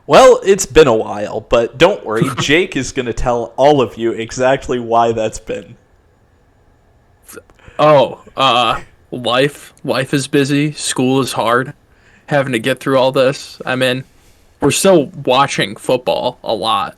Well, it's been a while, but don't worry. Jake is going to tell all of you exactly why that's been. Life. Life is busy. School is hard. Having to get through all this. I mean, we're still watching football a lot.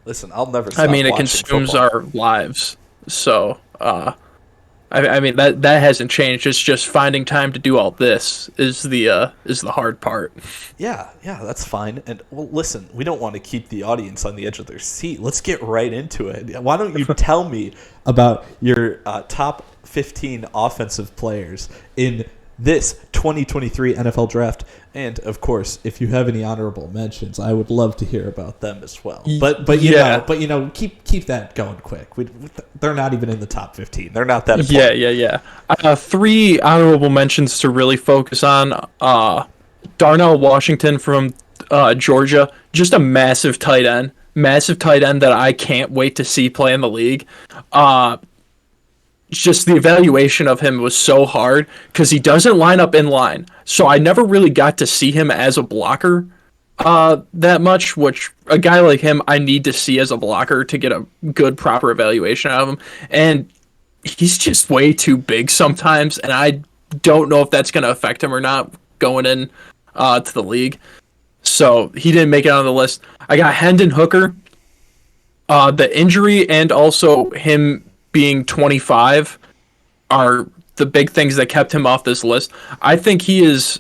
Listen, I'll never stop It watching consumes football. our lives. So, that hasn't changed. It's just finding time to do all this is the hard part. Yeah, that's fine. And well, listen, we don't want to keep the audience on the edge of their seat. Let's get right into it. Why don't you tell me about your top 15 offensive players in this 2023 NFL Draft? And of course, if you have any honorable mentions, I would love to hear about them as well. But keep that going quick. They're not even in the top 15. They're not that important. Yeah. 3 honorable mentions to really focus on. Darnell Washington from Georgia, just a massive tight end that I can't wait to see play in the league. Just the evaluation of him was so hard because he doesn't line up in line. So I never really got to see him as a blocker that much, which a guy like him I need to see as a blocker to get a good, proper evaluation out of him. And he's just way too big sometimes, and I don't know if that's going to affect him or not going in to the league. So he didn't make it on the list. I got Hendon Hooker. The injury and also him being 25 are the big things that kept him off this list. I think he is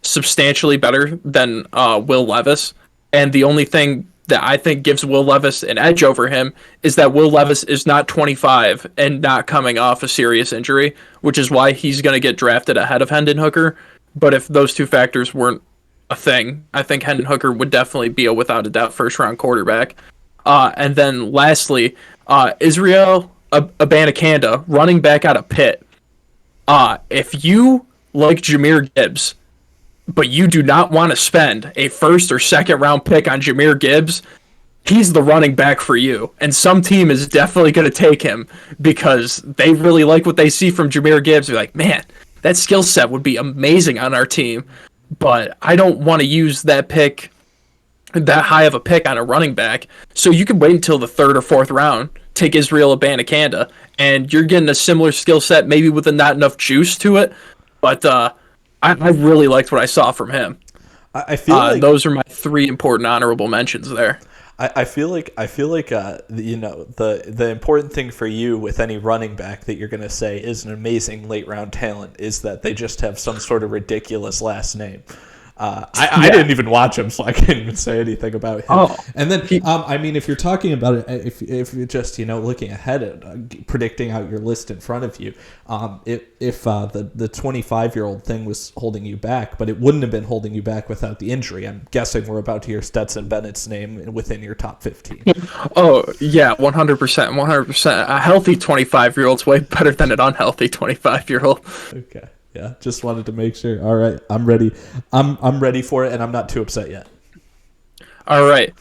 substantially better than Will Levis, and the only thing that I think gives Will Levis an edge over him is that Will Levis is not 25 and not coming off a serious injury, which is why he's going to get drafted ahead of Hendon Hooker. But if those two factors weren't a thing, I think Hendon Hooker would definitely be a without a doubt first-round quarterback. And then lastly, Israel Abanikanda, running back out of Pitt. If you like Jahmyr Gibbs, but you do not want to spend a first or second round pick on Jahmyr Gibbs, he's the running back for you. And some team is definitely going to take him because they really like what they see from Jahmyr Gibbs. They're like, man, that skill set would be amazing on our team, but I don't want to use that pick, that high of a pick on a running back. So you can wait until the 3rd or 4th round, take Israel Abanikanda, and you're getting a similar skill set, maybe with not enough juice to it. But I really liked what I saw from him. I feel like those are my 3 important honorable mentions there. I feel like the important thing for you with any running back that you're going to say is an amazing late round talent is that they just have some sort of ridiculous last name. I didn't even watch him, so I can't even say anything about him. Oh, and then, if you're talking about it, if you're just looking ahead at predicting out your list in front of you, if the 25-year-old thing was holding you back, but it wouldn't have been holding you back without the injury. I'm guessing we're about to hear Stetson Bennett's name within your top 15. Oh yeah, 100%. A healthy 25-year-old's way better than an unhealthy 25-year-old. Okay. Yeah, just wanted to make sure. All right, I'm ready. I'm ready for it, and I'm not too upset yet. All right,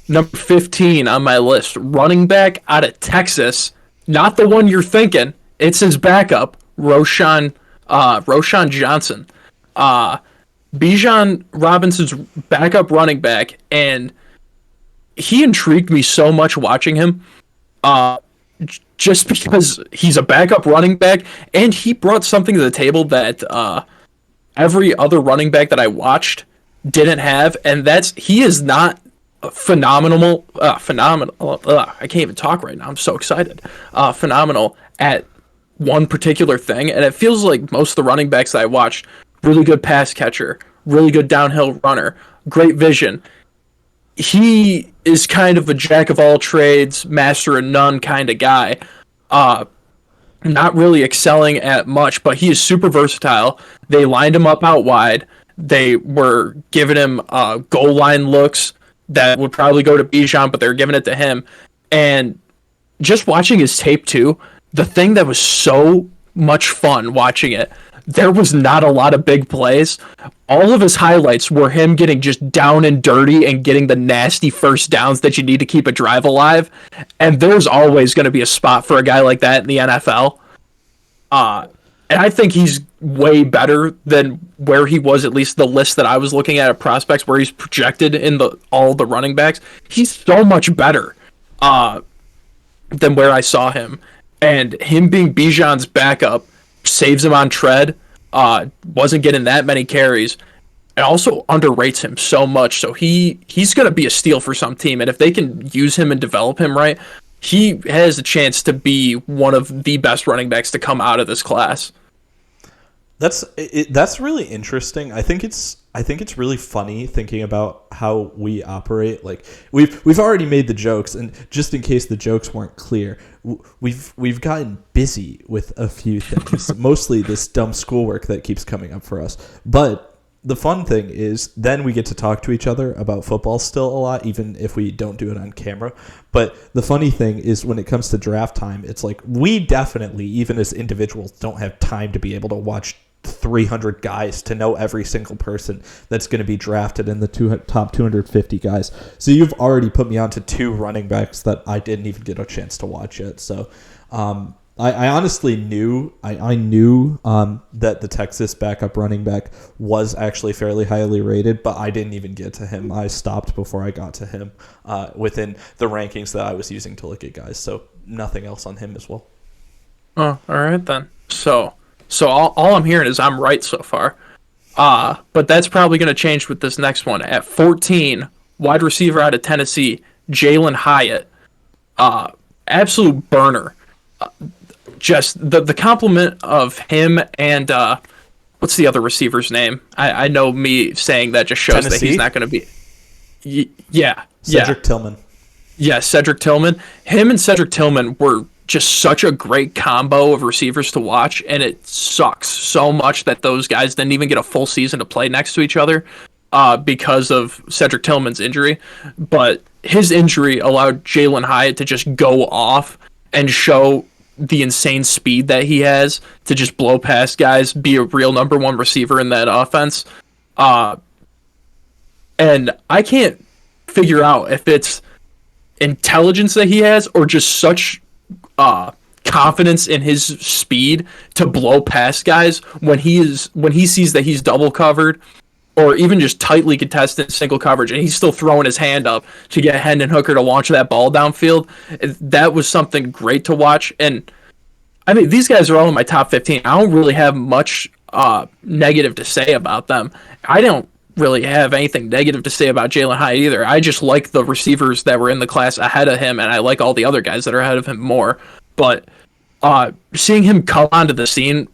number 15 on my list, running back out of Texas, not the one you're thinking. It's his backup, Roshan Johnson. Bijan Robinson's backup running back, and he intrigued me so much watching him. Just because he's a backup running back, and he brought something to the table that every other running back that I watched didn't have, and he is not phenomenal. I can't even talk right now. I'm so excited. Phenomenal at one particular thing, and it feels like most of the running backs that I watched, really good pass catcher, really good downhill runner, great vision. He is kind of a jack of all trades, master of none kind of guy. Not really excelling at much, but he is super versatile. They lined him up out wide. They were giving him goal line looks that would probably go to Bijan, but they're giving it to him. And just watching his tape too, the thing that was so much fun watching it, there was not a lot of big plays. All of his highlights were him getting just down and dirty and getting the nasty first downs that you need to keep a drive alive. And there's always going to be a spot for a guy like that in the NFL. And I think he's way better than where he was, at least the list that I was looking at of prospects, where he's projected in all the running backs. He's so much better than where I saw him. And him being Bijan's backup saves him on tread, wasn't getting that many carries, and also underrates him so much. So he's going to be a steal for some team. And if they can use him and develop him right, he has a chance to be one of the best running backs to come out of this class. That's really interesting. I think it's really funny thinking about how we operate. Like we've already made the jokes, and just in case the jokes weren't clear, we've gotten busy with a few things. Mostly this dumb schoolwork that keeps coming up for us. But the fun thing is then we get to talk to each other about football still a lot, even if we don't do it on camera. But the funny thing is when it comes to draft time, it's like we definitely, even as individuals, don't have time to be able to watch 300 guys to know every single person that's going to be drafted in the top 250 guys. So you've already put me onto 2 running backs that I didn't even get a chance to watch yet. So I honestly knew that the Texas backup running back was actually fairly highly rated, but I didn't even get to him. I stopped before I got to him within the rankings that I was using to look at guys. So nothing else on him as well. Oh, all right then. So all I'm hearing is I'm right so far. But that's probably going to change with this next one. At 14, wide receiver out of Tennessee, Jalen Hyatt. Absolute burner. Just the compliment of him and what's the other receiver's name? I know me saying that just shows Tennessee? That he's not going to be. Cedric Tillman. Yeah, Cedric Tillman. Him and Cedric Tillman were just such a great combo of receivers to watch, and it sucks so much that those guys didn't even get a full season to play next to each other because of Cedric Tillman's injury. But his injury allowed Jalen Hyatt to just go off and show the insane speed that he has to just blow past guys, be a real number 1 receiver in that offense. And I can't figure out if it's intelligence that he has or just such confidence in his speed to blow past guys when he sees that he's double covered or even just tightly contested single coverage, and he's still throwing his hand up to get Hendon Hooker to launch that ball downfield. That was something great to watch. And I mean, these guys are all in my top 15. I don't really have much negative to say about them. I don't really have anything negative to say about Jalen Hyatt either. I just like the receivers that were in the class ahead of him, and I like all the other guys that are ahead of him more. But seeing him come onto the scene,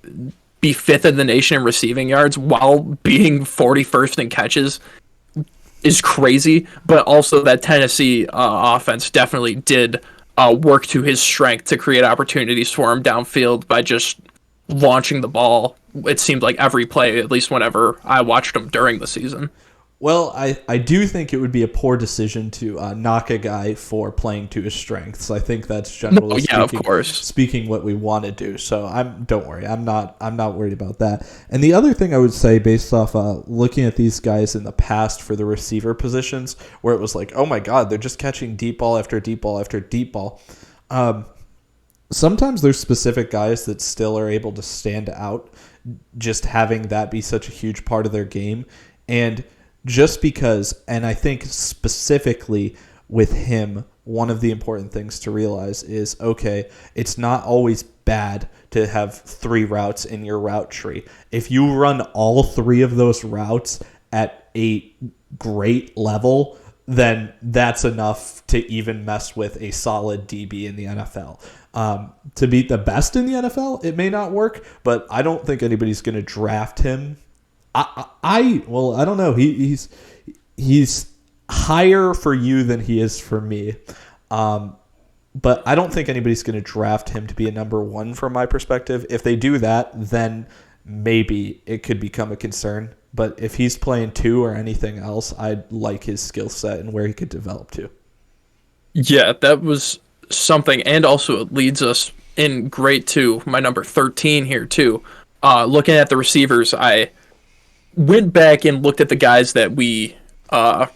be 5th in the nation in receiving yards while being 41st in catches is crazy. But also that Tennessee offense definitely did work to his strength to create opportunities for him downfield by just launching the ball. It seemed like every play, at least whenever I watched him during the season. Well, I do think it would be a poor decision to knock a guy for playing to his strengths. I think that's generally speaking what we want to do. So don't worry, I'm not worried about that. And the other thing I would say, based off looking at these guys in the past for the receiver positions, where it was like, oh my God, they're just catching deep ball after deep ball after deep ball. Sometimes there's specific guys that still are able to stand out, just having that be such a huge part of their game. And just because, and I think specifically with him, one of the important things to realize is, okay, it's not always bad to have 3 routes in your route tree. If you run all 3 of those routes at a great level, then that's enough to even mess with a solid DB in the NFL. To beat the best in the NFL, it may not work, but I don't think anybody's going to draft him. I don't know. He's higher for you than he is for me. But I don't think anybody's going to draft him to be a number 1 from my perspective. If they do that, then maybe it could become a concern. But if he's playing 2 or anything else, I like his skill set and where he could develop to. Yeah, that was something. And also it leads us in great to my number 13 here too. Looking at the receivers, I went back and looked at the guys that we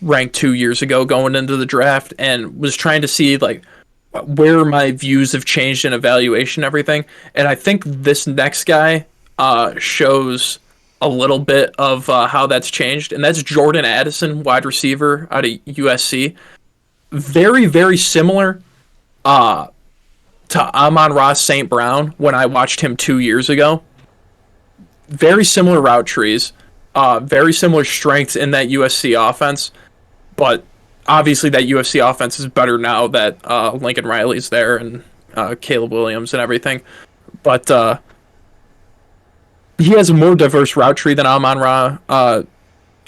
ranked 2 years ago going into the draft and was trying to see like where my views have changed in evaluation and everything. And I think this next guy shows a little bit of how that's changed, and that's Jordan Addison, wide receiver out of USC. Very, very similar to Amon-Ra St. Brown when I watched him 2 years ago. Very similar route trees, very similar strengths in that USC offense, but obviously that USC offense is better now that Lincoln Riley's there and Caleb Williams and everything. But he has a more diverse route tree than Amon-Ra.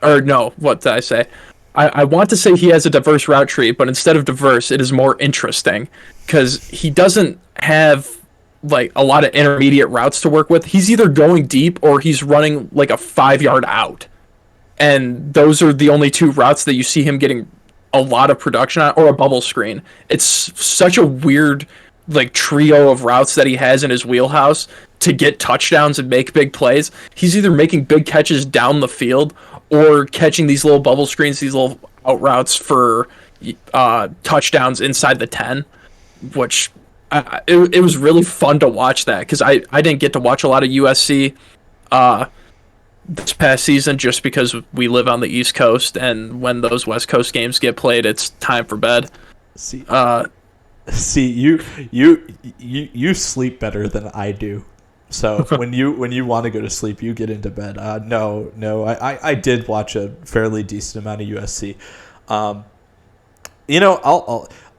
Or no, what did I say? I want to say he has a diverse route tree, but instead of diverse, it is more interesting because he doesn't have like a lot of intermediate routes to work with. He's either going deep or he's running like a 5-yard out. And those are the only two routes that you see him getting a lot of production on, or a bubble screen. It's such a weird like trio of routes that he has in his wheelhouse to get touchdowns and make big plays. He's either making big catches down the field or catching these little bubble screens, these little out routes for touchdowns inside the 10, which it was really fun to watch that because I didn't get to watch a lot of USC this past season just because we live on the East Coast, and when those West Coast games get played, it's time for bed. See, you sleep better than I do. So when you want to go to sleep, you get into bed. No, I did watch a fairly decent amount of USC.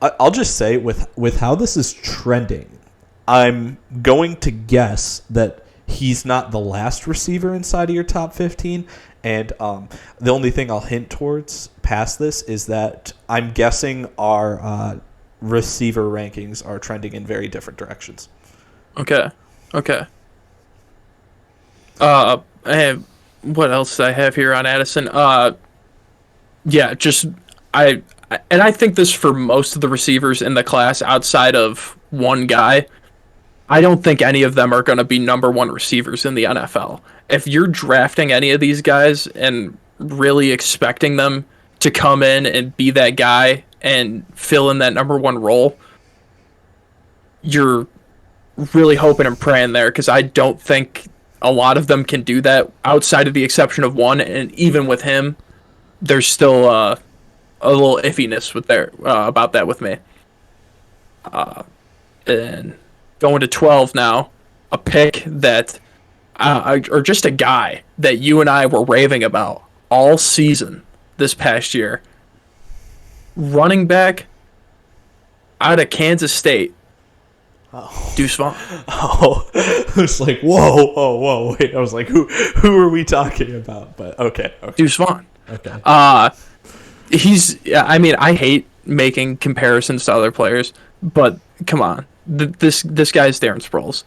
I'll just say with how this is trending, I'm going to guess that he's not the last receiver inside of your top 15. And the only thing I'll hint towards past this is that I'm guessing our receiver rankings are trending in very different directions. Okay. And what else do I have here on Addison? I think this for most of the receivers in the class outside of one guy, I don't think any of them are going to be number one receivers in the NFL. If you're drafting any of these guys and really expecting them to come in and be that guy and fill in that number one role, you're really hoping and praying there, because I don't think a lot of them can do that outside of the exception of one, and even with him, there's still a little iffiness about that with me. And going to 12 now, a pick that, or just a guy that you and I were raving about all season this past year. Running back out of Kansas State. Oh. Deuce Vaughn. Oh, I was like, whoa, wait. I was like, who are we talking about? But okay. Deuce Vaughn. Okay. I hate making comparisons to other players, but come on. This guy's Darren Sproles.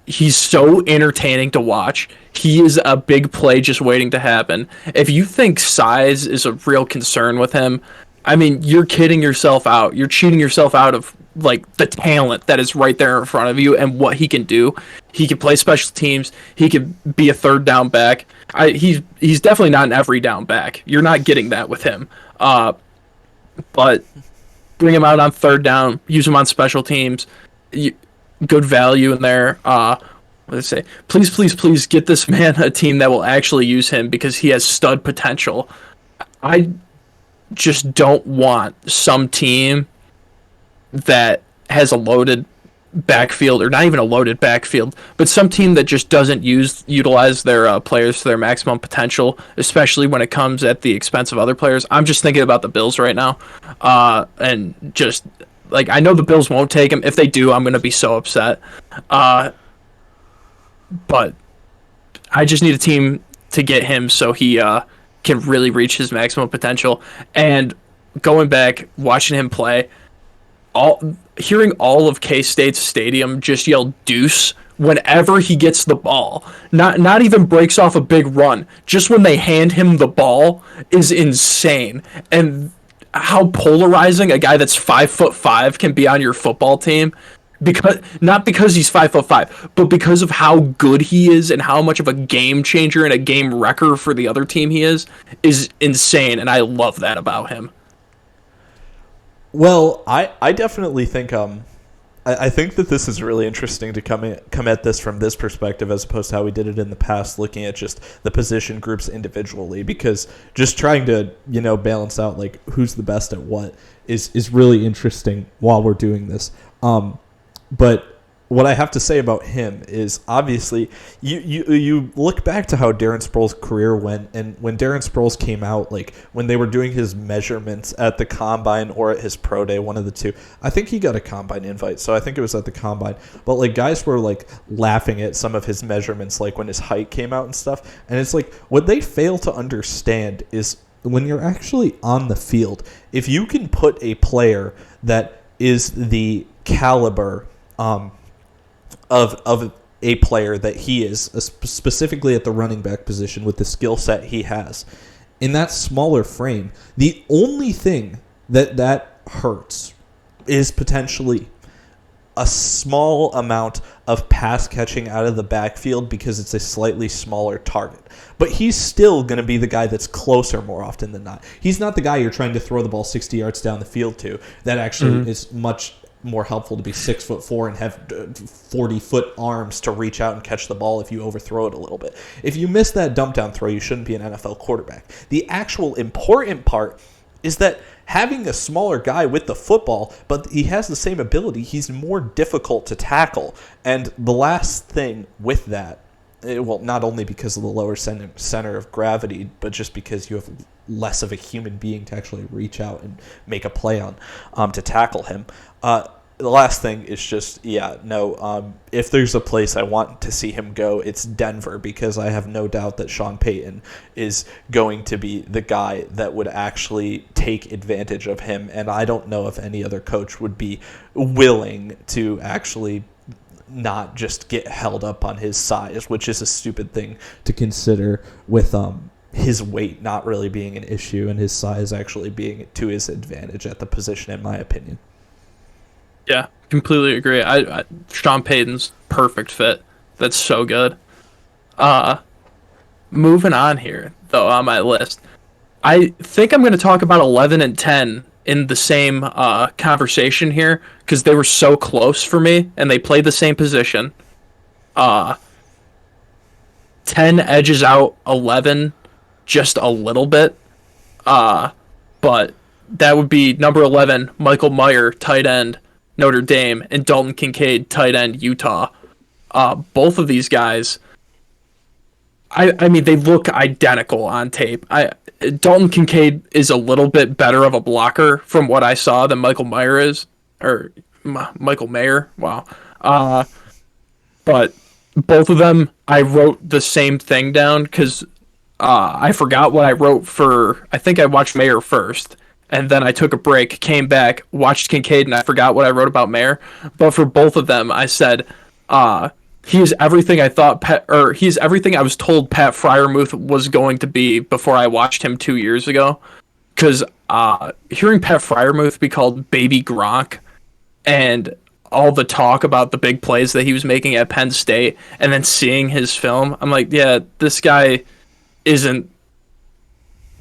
He's so entertaining to watch. He is a big play just waiting to happen. If you think size is a real concern with him, I mean, you're kidding yourself out. You're cheating yourself out of like the talent that is right there in front of you and what he can do. He can play special teams. He could be a third down back. He's definitely not an every down back. You're not getting that with him. But bring him out on third down. Use him on special teams. Good value in there. What did I say? Please get this man a team that will actually use him because he has stud potential. I just don't want some team that has a loaded backfield, or not even a loaded backfield, but some team that just doesn't utilize their players to their maximum potential, especially when it comes at the expense of other players. I'm just thinking about the Bills right now, and just like, I know the Bills won't take him. If they do, I'm going to be so upset. But I just need a team to get him so he can really reach his maximum potential. And going back, watching him play, hearing all of K-State's stadium just yell deuce whenever he gets the ball, not even breaks off a big run, just when they hand him the ball, is insane. And how polarizing a guy that's 5'5" can be on your football team, not because he's 5'5", but because of how good he is and how much of a game changer and a game wrecker for the other team he is insane, and I love that about him. Well, I definitely think I think that this is really interesting to come at this from this perspective as opposed to how we did it in the past, looking at just the position groups individually, because just trying to, balance out like who's the best at what is really interesting while we're doing this. But what I have to say about him is obviously you look back to how Darren Sproles' career went, and when Darren Sproles came out, like when they were doing his measurements at the Combine or at his pro day, one of the two, I think he got a Combine invite, so I think it was at the Combine. But like guys were like laughing at some of his measurements, like when his height came out and stuff. And it's like what they fail to understand is when you're actually on the field, if you can put a player that is the caliber of a player that he is, specifically at the running back position with the skill set he has, in that smaller frame, the only thing that hurts is potentially a small amount of pass catching out of the backfield because it's a slightly smaller target. But he's still going to be the guy that's closer more often than not. He's not the guy you're trying to throw the ball 60 yards down the field to. That actually is much more helpful to be 6'4" and have 40-foot arms to reach out and catch the ball if you overthrow it a little bit. If you miss that dump down throw, you shouldn't be an NFL quarterback. The actual important part is that having a smaller guy with the football, but he has the same ability, he's more difficult to tackle. And the last thing with that, well, not only because of the lower center of gravity, but just because you have less of a human being to actually reach out and make a play on to tackle him. The last thing is just, if there's a place I want to see him go, it's Denver, because I have no doubt that Sean Payton is going to be the guy that would actually take advantage of him, and I don't know if any other coach would be willing to actually not just get held up on his size, which is a stupid thing to consider with his weight not really being an issue and his size actually being to his advantage at the position, in my opinion. Yeah, completely agree. Sean Payton's perfect fit. That's so good. Moving on here, though, on my list, I think I'm going to talk about 11 and 10 in the same conversation here because they were so close for me and they played the same position. 10 edges out 11 just a little bit, but that would be number 11, Michael Mayer, tight end, Notre Dame, and Dalton Kincaid, tight end, Utah. Both of these guys, I mean, they look identical on tape. Dalton Kincaid is a little bit better of a blocker from what I saw than Michael Mayer is, or Michael Mayer. Wow. But both of them, I wrote the same thing down because I forgot what I wrote for. I think I watched Mayer first. And then I took a break, came back, watched Kincaid, and I forgot what I wrote about Mayer. But for both of them, I said, he is everything I thought, he is everything I was told Pat Freiermuth was going to be before I watched him 2 years ago. Because hearing Pat Freiermuth be called Baby Gronk, and all the talk about the big plays that he was making at Penn State, and then seeing his film, I'm like, yeah, this guy isn't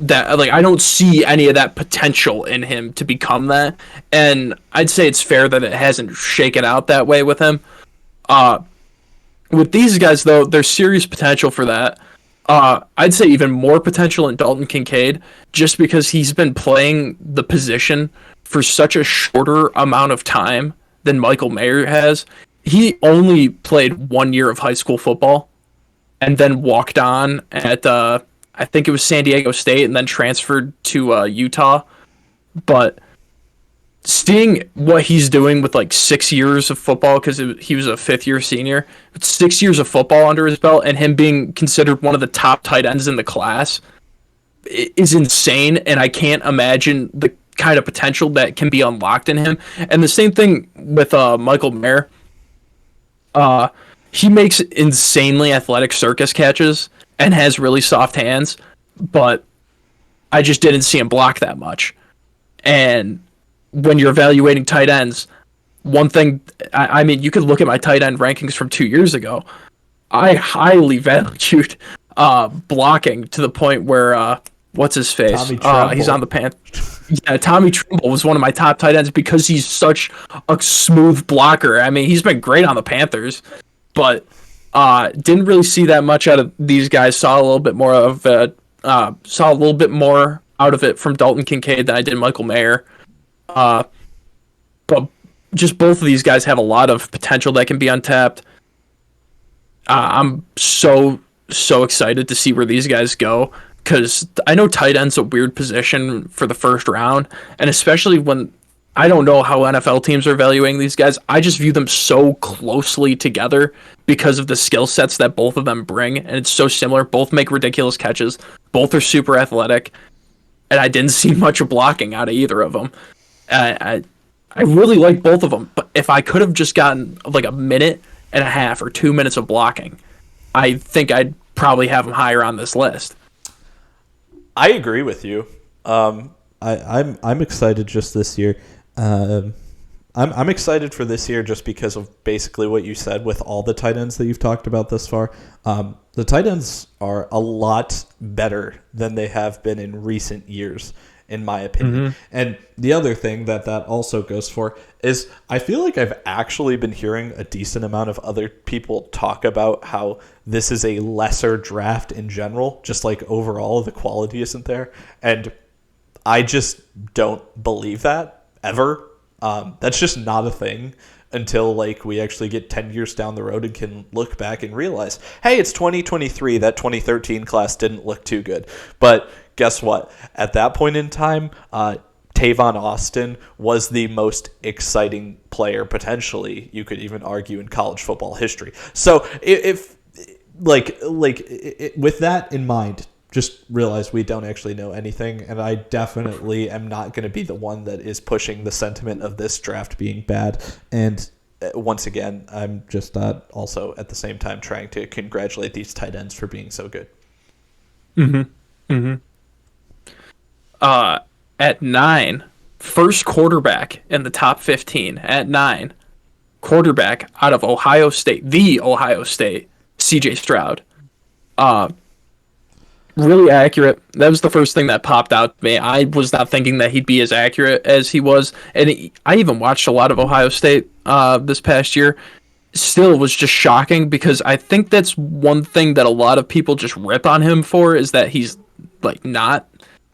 that, like, I don't see any of that potential in him to become that, and I'd say it's fair that it hasn't shaken out that way with him. With these guys, though, there's serious potential for that. I'd say even more potential in Dalton Kincaid, just because he's been playing the position for such a shorter amount of time than Michael Mayer has. He only played 1 year of high school football, and then walked on at I think it was San Diego State, and then transferred to Utah. But seeing what he's doing with like 6 years of football, because he was a fifth-year senior, 6 years of football under his belt, and him being considered one of the top tight ends in the class is insane, and I can't imagine the kind of potential that can be unlocked in him. And the same thing with Michael Mayer. He makes insanely athletic circus catches and has really soft hands, but I just didn't see him block that much. And when you're evaluating tight ends, one thing, I mean, you could look at my tight end rankings from 2 years ago. I highly valued blocking to the point where, what's his face? He's on the Yeah, Tommy Tremble was one of my top tight ends because he's such a smooth blocker. I mean, he's been great on the Panthers, but didn't really see that much out of these guys. Saw a little bit more out of it from Dalton Kincaid than I did Michael Mayer. But just both of these guys have a lot of potential that can be untapped. I'm so excited to see where these guys go, because I know tight end's a weird position for the first round, and especially when I don't know how NFL teams are evaluating these guys. I just view them so closely together because of the skill sets that both of them bring, and it's so similar. Both make ridiculous catches. Both are super athletic, and I didn't see much of blocking out of either of them. I really like both of them, but if I could have just gotten like a minute and a half or 2 minutes of blocking, I think I'd probably have them higher on this list. I agree with you. I'm excited just this year. I'm excited for this year just because of basically what you said with all the tight ends that you've talked about thus far. The tight ends are a lot better than they have been in recent years, in my opinion. Mm-hmm. And the other thing that also goes for is I feel like I've actually been hearing a decent amount of other people talk about how this is a lesser draft in general, just like overall the quality isn't there. And I just don't believe that ever. That's just not a thing until like we actually get 10 years down the road and can look back and realize, hey, it's 2023. That 2013 class didn't look too good. But guess what? At that point in time, Tavon Austin was the most exciting player, potentially, you could even argue, in college football history. So if with that in mind, just realize we don't actually know anything, and I definitely am not going to be the one that is pushing the sentiment of this draft being bad. And once again, I'm just also at the same time trying to congratulate these tight ends for being so good. Mm-hmm. Mm-hmm. At 9, first quarterback in the top 15 at 9, quarterback out of Ohio State, the Ohio State, CJ Stroud. Really accurate. That was the first thing that popped out to me. I was not thinking that he'd be as accurate as he was. And I even watched a lot of Ohio State this past year. Still was just shocking, because I think that's one thing that a lot of people just rip on him for, is that he's like not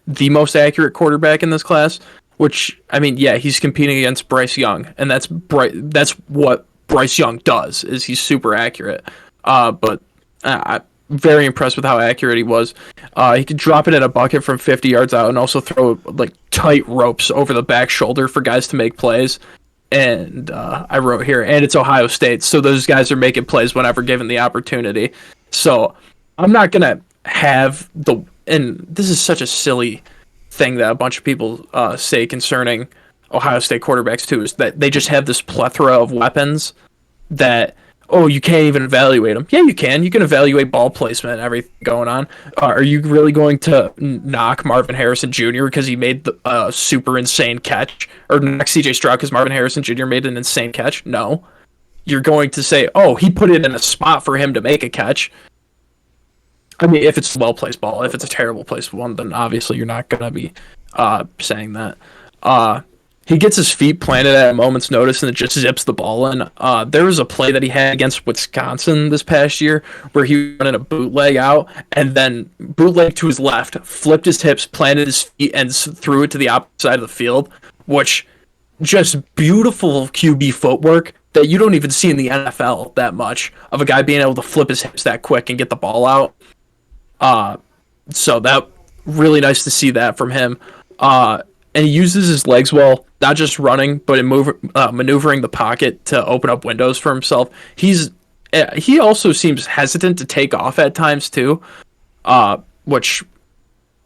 the most accurate quarterback in this class, which, I mean, yeah, he's competing against Bryce Young, and that's what Bryce Young does, is he's super accurate. But I'm very impressed with how accurate he was. He could drop it in a bucket from 50 yards out and also throw like tight ropes over the back shoulder for guys to make plays. And I wrote here, and it's Ohio State, so those guys are making plays whenever given the opportunity. So I'm not going to have and this is such a silly thing that a bunch of people say concerning Ohio State quarterbacks too, is that they just have this plethora of weapons that, oh, you can't even evaluate them. Yeah, you can. You can evaluate ball placement and everything going on. Are you really going to knock Marvin Harrison Jr. because he made the super insane catch? Or knock CJ Stroud because Marvin Harrison Jr. made an insane catch? No. You're going to say, oh, he put it in a spot for him to make a catch. I mean, if it's a well-placed ball. If it's a terrible placed one, then obviously you're not going to be saying that. He gets his feet planted at a moment's notice and it just zips the ball in. There was a play that he had against Wisconsin this past year where he went in a bootleg out and then bootleg to his left, flipped his hips, planted his feet, and threw it to the opposite side of the field, which just beautiful QB footwork that you don't even see in the NFL that much, of a guy being able to flip his hips that quick and get the ball out. So that really nice to see that from him. And he uses his legs well, not just running, but in maneuvering the pocket to open up windows for himself. He also seems hesitant to take off at times too, which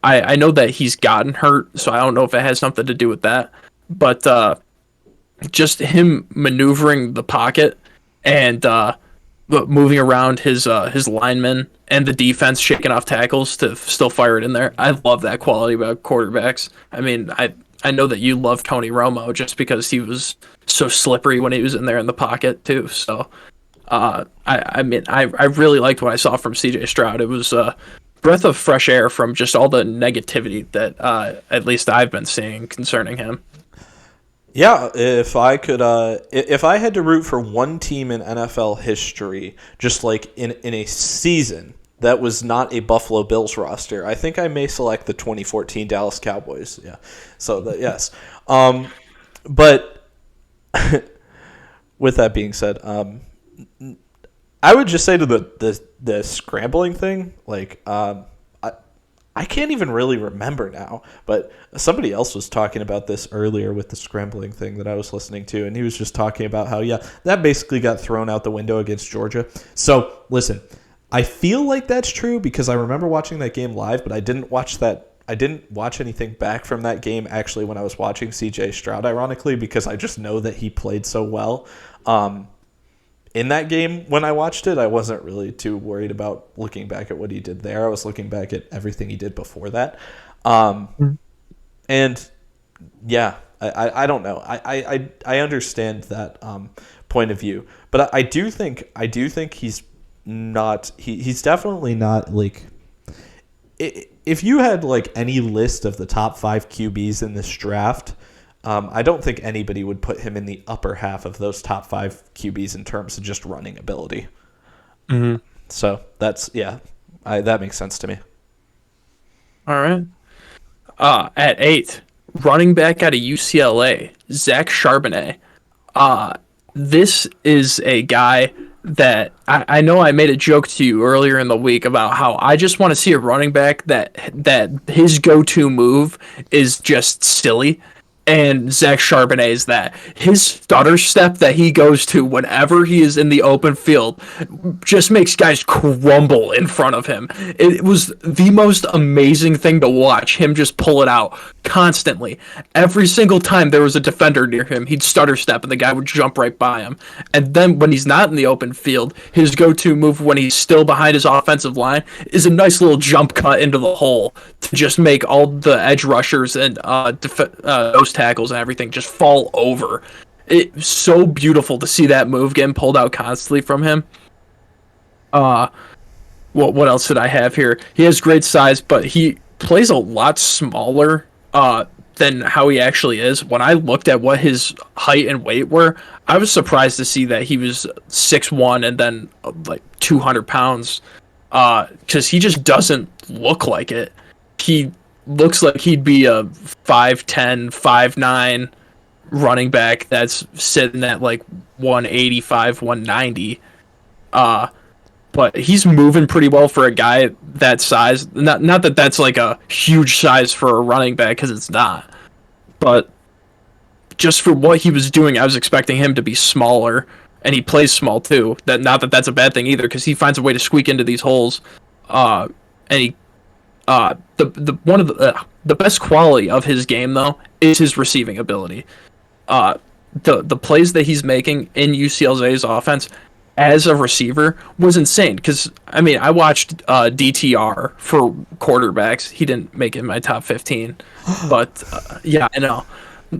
I know that he's gotten hurt, so I don't know if it has something to do with that. But just him maneuvering the pocket and moving around his linemen and the defense, shaking off tackles to still fire it in there. I love that quality about quarterbacks. I mean, I know that you love Tony Romo just because he was so slippery when he was in there in the pocket too. So I mean, I really liked what I saw from CJ Stroud. It was breath of fresh air from just all the negativity that at least I've been seeing concerning him. Yeah, if I had to root for one team in NFL history, just like in a season that was not a Buffalo Bills roster, I think I may select the 2014 Dallas Cowboys. Yeah, so yes. But with that being said, I would just say to the scrambling thing, like I can't even really remember now, but somebody else was talking about this earlier with the scrambling thing that I was listening to, and he was just talking about how, yeah, that basically got thrown out the window against Georgia. So, listen, I feel like that's true because I remember watching that game live, but I didn't watch anything back from that game actually when I was watching CJ Stroud, ironically, because I just know that he played so well. In that game, when I watched it, I wasn't really too worried about looking back at what he did there. I was looking back at everything he did before that. And yeah, I don't know. I understand that point of view, but I do think he's not. He's definitely not like. If you had like any list of the top 5 QBs in this draft, I don't think anybody would put him in the upper half of those top 5 QBs in terms of just running ability. Mm-hmm. So that's that makes sense to me. All right. At 8, running back out of UCLA, Zach Charbonnet. This is a guy that I know I made a joke to you earlier in the week about how I just want to see a running back that his go-to move is just silly. And Zach Charbonnet is that. His stutter step that he goes to whenever he is in the open field just makes guys crumble in front of him. It was the most amazing thing to watch, him just pull it out constantly. Every single time there was a defender near him, he'd stutter step and the guy would jump right by him. And then when he's not in the open field, his go-to move when he's still behind his offensive line is a nice little jump cut into the hole to just make all the edge rushers and those tackles and everything just fall over. It's so beautiful to see that move getting pulled out constantly from him. What else did I have here? He has great size, but he plays a lot smaller than how he actually is. When I looked at what his height and weight were, I was surprised to see that he was 6'1" and then like 200 pounds because he just doesn't look like it. He looks like he'd be a 5'10", 5'9" running back that's sitting at like 185, 190. But he's moving pretty well for a guy that size. Not that that's like a huge size for a running back, because it's not. But just for what he was doing, I was expecting him to be smaller, and he plays small too. Not that that's a bad thing either, because he finds a way to squeak into these holes. And he one of the best quality of his game though is his receiving ability. The plays that he's making in UCLA's offense as a receiver was insane. Because I mean, I watched DTR for quarterbacks. He didn't make it in my top 15, but yeah, I know.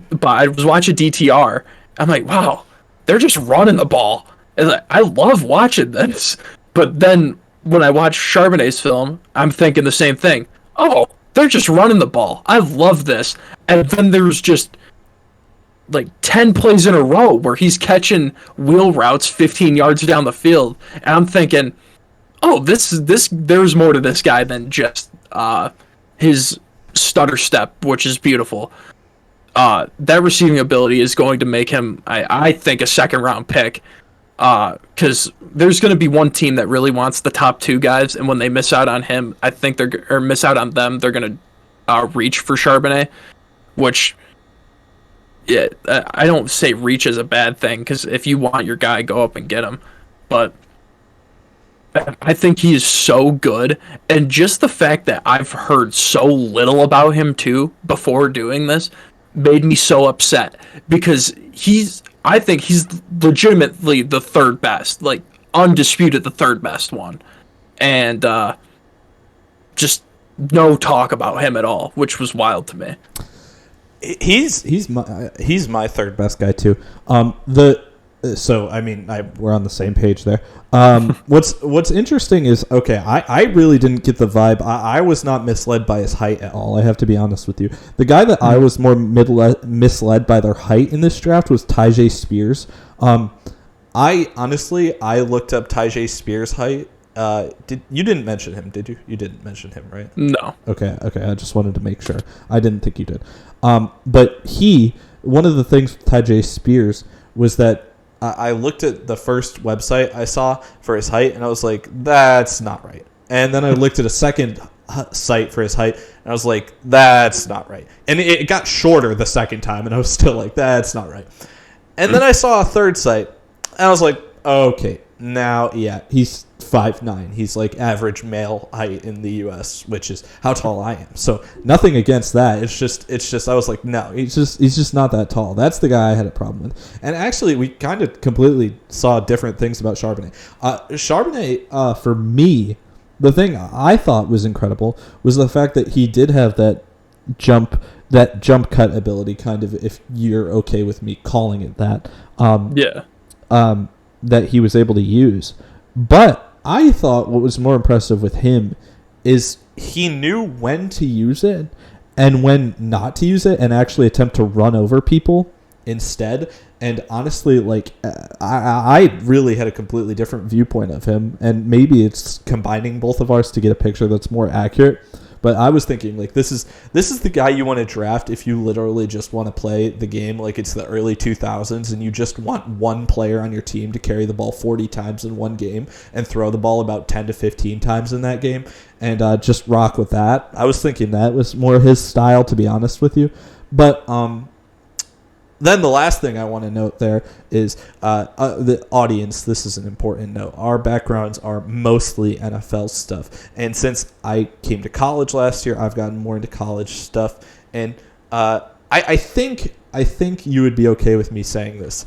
But I was watching DTR. I'm like, wow, they're just running the ball. And I love watching this. But then when I watch Charbonnet's film, I'm thinking the same thing. Oh, they're just running the ball. I love this. And then there's just like 10 plays in a row where he's catching wheel routes 15 yards down the field. And I'm thinking, oh, there's more to this guy than just his stutter step, which is beautiful. That receiving ability is going to make him, I think, a second-round pick. Because there's going to be one team that really wants the top 2 guys, and when they miss out on him, I think miss out on them, they're going to reach for Charbonnet, which, yeah, I don't say reach is a bad thing, because if you want your guy, go up and get him. But I think he is so good, and just the fact that I've heard so little about him too before doing this made me so upset, because I think he's legitimately the third best, like undisputed the third best one, and just no talk about him at all, which was wild to me. He's my third best guy too. The So I mean, we're on the same page there. What's interesting is, okay, I really didn't get the vibe. I was not misled by his height at all. I have to be honest with you. The guy that I was more misled by their height in this draft was Tyjae Spears. I looked up Tyjae Spears' height. You didn't mention him, did you? You didn't mention him, right? No. Okay. I just wanted to make sure. I didn't think you did. But one of the things with Tyjae Spears was that I looked at the first website I saw for his height, and I was like, that's not right. And then I looked at a second site for his height, and I was like, that's not right. And it got shorter the second time, and I was still like, that's not right. And then I saw a third site, and I was like, okay, now, yeah, he's 5'9". He's like average male height in the U.S., which is how tall I am. So nothing against that. It's just I was like, no, he's just not that tall. That's the guy I had a problem with. And actually, we kind of completely saw different things about Charbonnet. Charbonnet, for me, the thing I thought was incredible was the fact that he did have that jump cut ability, kind of, if you're okay with me calling it that. That he was able to use. But I thought what was more impressive with him is he knew when to use it and when not to use it, and actually attempt to run over people instead. And honestly, like, I really had a completely different viewpoint of him, and maybe it's combining both of ours to get a picture that's more accurate. But I was thinking, like, this is the guy you want to draft if you literally just want to play the game like it's the early 2000s and you just want one player on your team to carry the ball 40 times in one game and throw the ball about 10 to 15 times in that game and just rock with that. I was thinking that was more his style, to be honest with you. But then the last thing I want to note there is the audience. This is an important note. Our backgrounds are mostly NFL stuff. And since I came to college last year, I've gotten more into college stuff. And I think you would be okay with me saying this.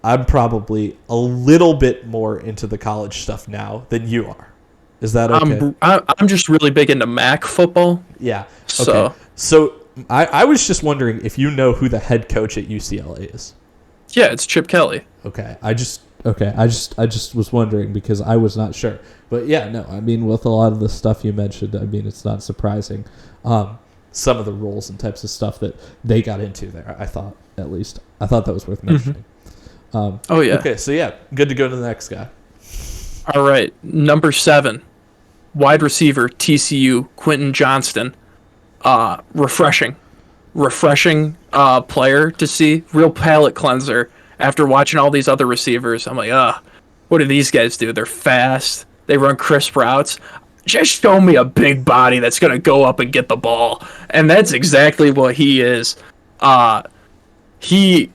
I'm probably a little bit more into the college stuff now than you are. Is that okay? I'm just really big into MAC football. Yeah. Okay. So I was just wondering if you know who the head coach at UCLA is. Yeah, it's Chip Kelly. Okay. I just was wondering because I was not sure. But yeah, no, I mean, with a lot of the stuff you mentioned, I mean, it's not surprising. Some of the roles and types of stuff that they got into there, I thought that was worth mentioning. Oh yeah. Okay, so yeah, good to go to the next guy. All right, number 7, wide receiver, TCU, Quentin Johnston. Refreshing player to see. Real palate cleanser. After watching all these other receivers, I'm like, what do these guys do? They're fast. They run crisp routes. Just show me a big body that's going to go up and get the ball. And that's exactly what he is. He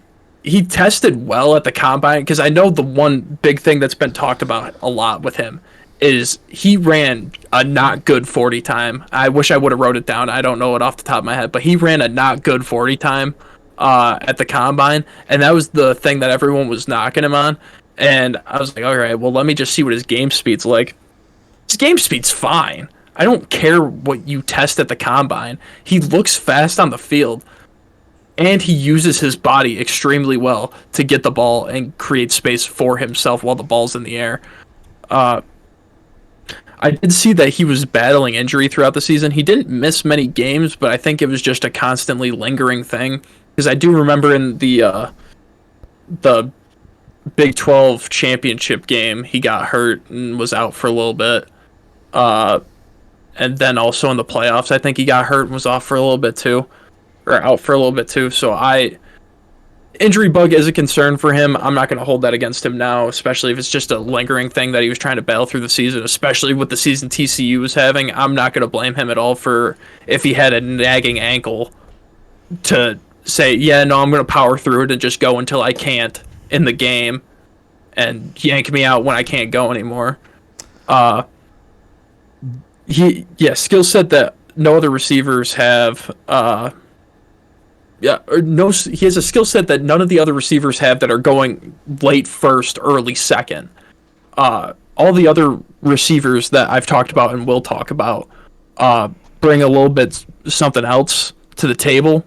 tested well at the combine, because I know the one big thing that's been talked about a lot with him is he ran a not good 40 time. I wish I would have wrote it down. I don't know it off the top of my head, but he ran a not good 40 time at the combine, and that was the thing that everyone was knocking him on. And I was like, all right, well, let me just see what his game speed's like. His game speed's fine. I don't care what you test at the combine. He looks fast on the field, and he uses his body extremely well to get the ball and create space for himself while the ball's in the air. I did see that he was battling injury throughout the season. He didn't miss many games, but I think it was just a constantly lingering thing. Because I do remember in the Big 12 championship game, he got hurt and was out for a little bit. And then also in the playoffs, I think he got hurt and was off for a little bit too. Or out for a little bit too. So injury bug is a concern for him. I'm not going to hold that against him now, especially if it's just a lingering thing that he was trying to battle through the season, especially with the season TCU was having. I'm not going to blame him at all for if he had a nagging ankle to say, yeah, no, I'm going to power through it and just go until I can't in the game and yank me out when I can't go anymore. Skill set that no other receivers have. He has a skill set that none of the other receivers have that are going late first, early second. All the other receivers that I've talked about and will talk about bring a little bit something else to the table.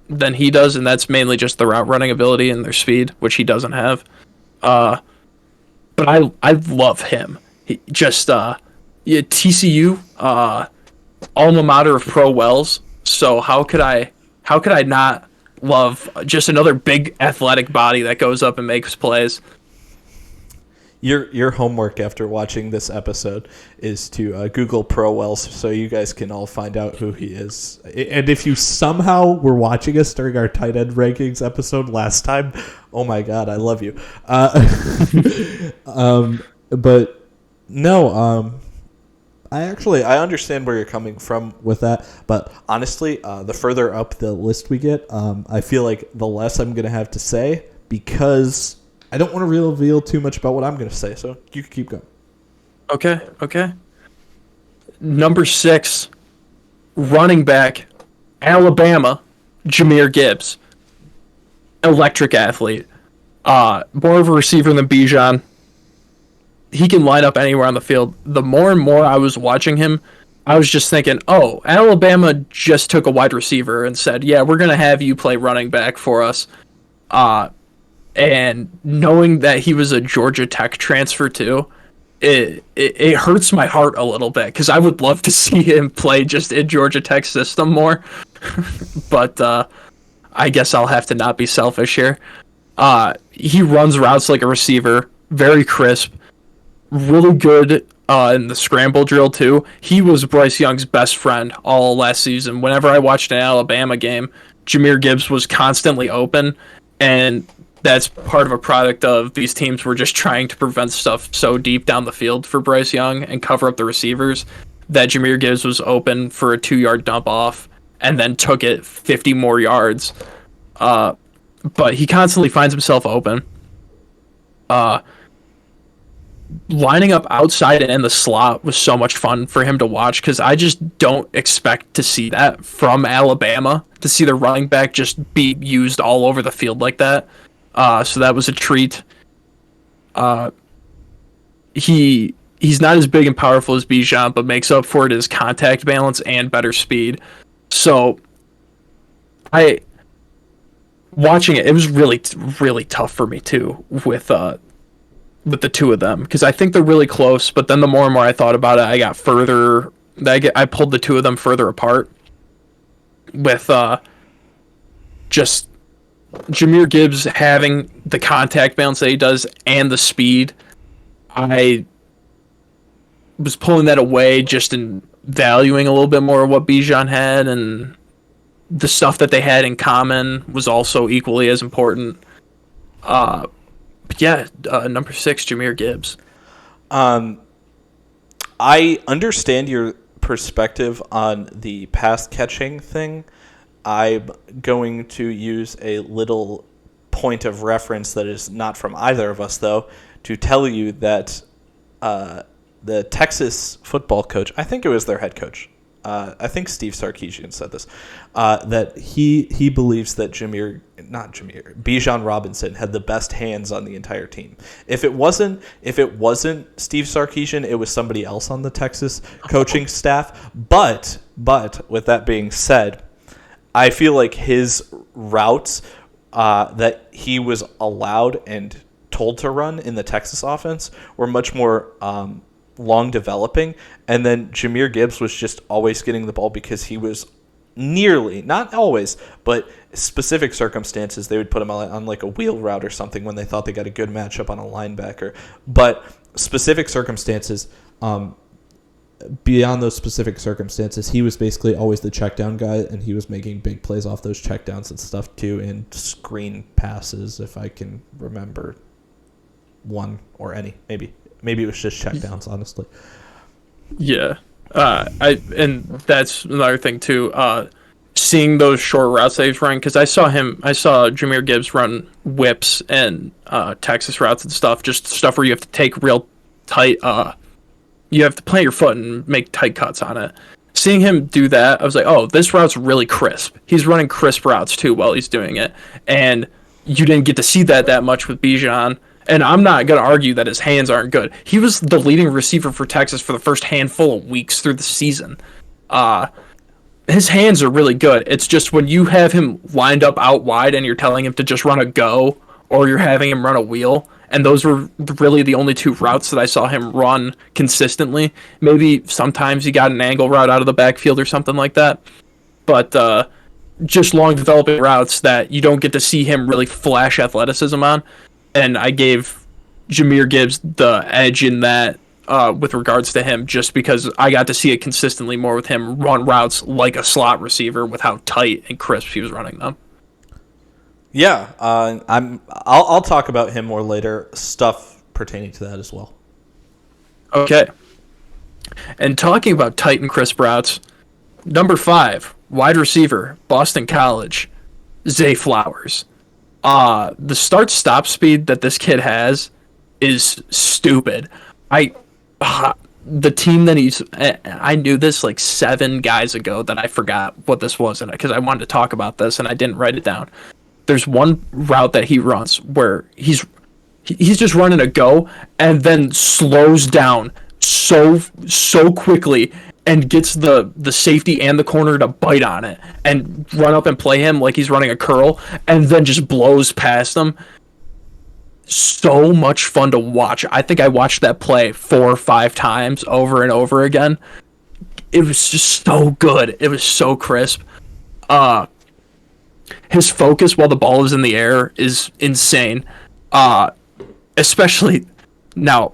than he does, and that's mainly just the route running ability and their speed, which he doesn't have. But I love him. He just TCU, alma mater of Pro Wells. So how could I not love just another big athletic body that goes up and makes plays? Your homework after watching this episode is to Google Pro Wells so you guys can all find out who he is. And if you somehow were watching us during our tight end rankings episode last time, oh my God, I love you. But no, I understand where you're coming from with that. But honestly, the further up the list we get, I feel like the less I'm going to have to say because I don't want to reveal too much about what I'm going to say, so you can keep going. Okay. Number 6, running back, Alabama, Jahmyr Gibbs. Electric athlete. More of a receiver than Bijan. He can line up anywhere on the field. The more and more I was watching him, I was just thinking, oh, Alabama just took a wide receiver and said, yeah, we're going to have you play running back for us. And knowing that he was a Georgia Tech transfer too, it hurts my heart a little bit because I would love to see him play just in Georgia Tech system more. But I guess I'll have to not be selfish here. He runs routes like a receiver, very crisp, really good in the scramble drill too. He was Bryce Young's best friend all last season. Whenever I watched an Alabama game, Jahmyr Gibbs was constantly open, and that's part of a product of these teams were just trying to prevent stuff so deep down the field for Bryce Young and cover up the receivers that Jahmyr Gibbs was open for a 2-yard dump off and then took it 50 more yards. But he constantly finds himself open. Lining up outside and in the slot was so much fun for him to watch because I just don't expect to see that from Alabama, to see the running back just be used all over the field like that. So that was a treat. He's not as big and powerful as Bijan, but makes up for it as contact balance and better speed. So watching it was really, really tough for me too with the two of them because I think they're really close. But then the more and more I thought about it, I got further. I pulled the two of them further apart with just Jahmyr Gibbs having the contact balance that he does and the speed. I was pulling that away just in valuing a little bit more of what Bijan had, and the stuff that they had in common was also equally as important. But yeah, number 6, Jahmyr Gibbs. I understand your perspective on the pass catching thing. I'm going to use a little point of reference that is not from either of us, though, to tell you that the Texas football coach, I think it was their head coach, I think Steve Sarkisian said this, that he believes that Bijan Robinson had the best hands on the entire team. If it wasn't Steve Sarkisian, it was somebody else on the Texas coaching staff. But with that being said, I feel like his routes that he was allowed and told to run in the Texas offense were much more long developing. And then Jahmyr Gibbs was just always getting the ball because he was not always, but specific circumstances, they would put him on like a wheel route or something when they thought they got a good matchup on a linebacker. But specific circumstances, beyond those specific circumstances, he was basically always the check down guy, and he was making big plays off those check downs and stuff too, and screen passes, if I can remember one or any. Maybe it was just check downs, honestly. Yeah. And that's another thing too, seeing those short routes that he's running, because I saw Jahmyr Gibbs run whips and Texas routes and stuff, just stuff where you have to take real tight, you have to plant your foot and make tight cuts on it. Seeing him do that, I was like, oh, this route's really crisp. He's running crisp routes too while he's doing it. And you didn't get to see that much with Bijan. And I'm not going to argue that his hands aren't good. He was the leading receiver for Texas for the first handful of weeks through the season. his hands are really good. It's just when you have him lined up out wide and you're telling him to just run a go, or you're having him run a wheel, and those were really the only two routes that I saw him run consistently. Maybe sometimes he got an angle route out of the backfield or something like that, but just long developing routes that you don't get to see him really flash athleticism on. And I gave Jahmyr Gibbs the edge in that with regards to him, just because I got to see it consistently more with him run routes like a slot receiver with how tight and crisp he was running them. Yeah, I'll talk about him more later. Stuff pertaining to that as well. Okay. And talking about tight and crisp routes, number 5, wide receiver, Boston College, Zay Flowers. The start-stop speed that this kid has is stupid. The team that I knew this like 7 guys ago that I forgot what this was, because I wanted to talk about this and I didn't write it down. There's one route that he runs where he's just running a go and then slows down so quickly and gets the safety and the corner to bite on it and run up and play him like he's running a curl, and then just blows past them. So much fun to watch. I think I watched that play 4 or 5 times over and over again. It was just so good. It was so crisp. His focus while the ball is in the air is insane. Especially now,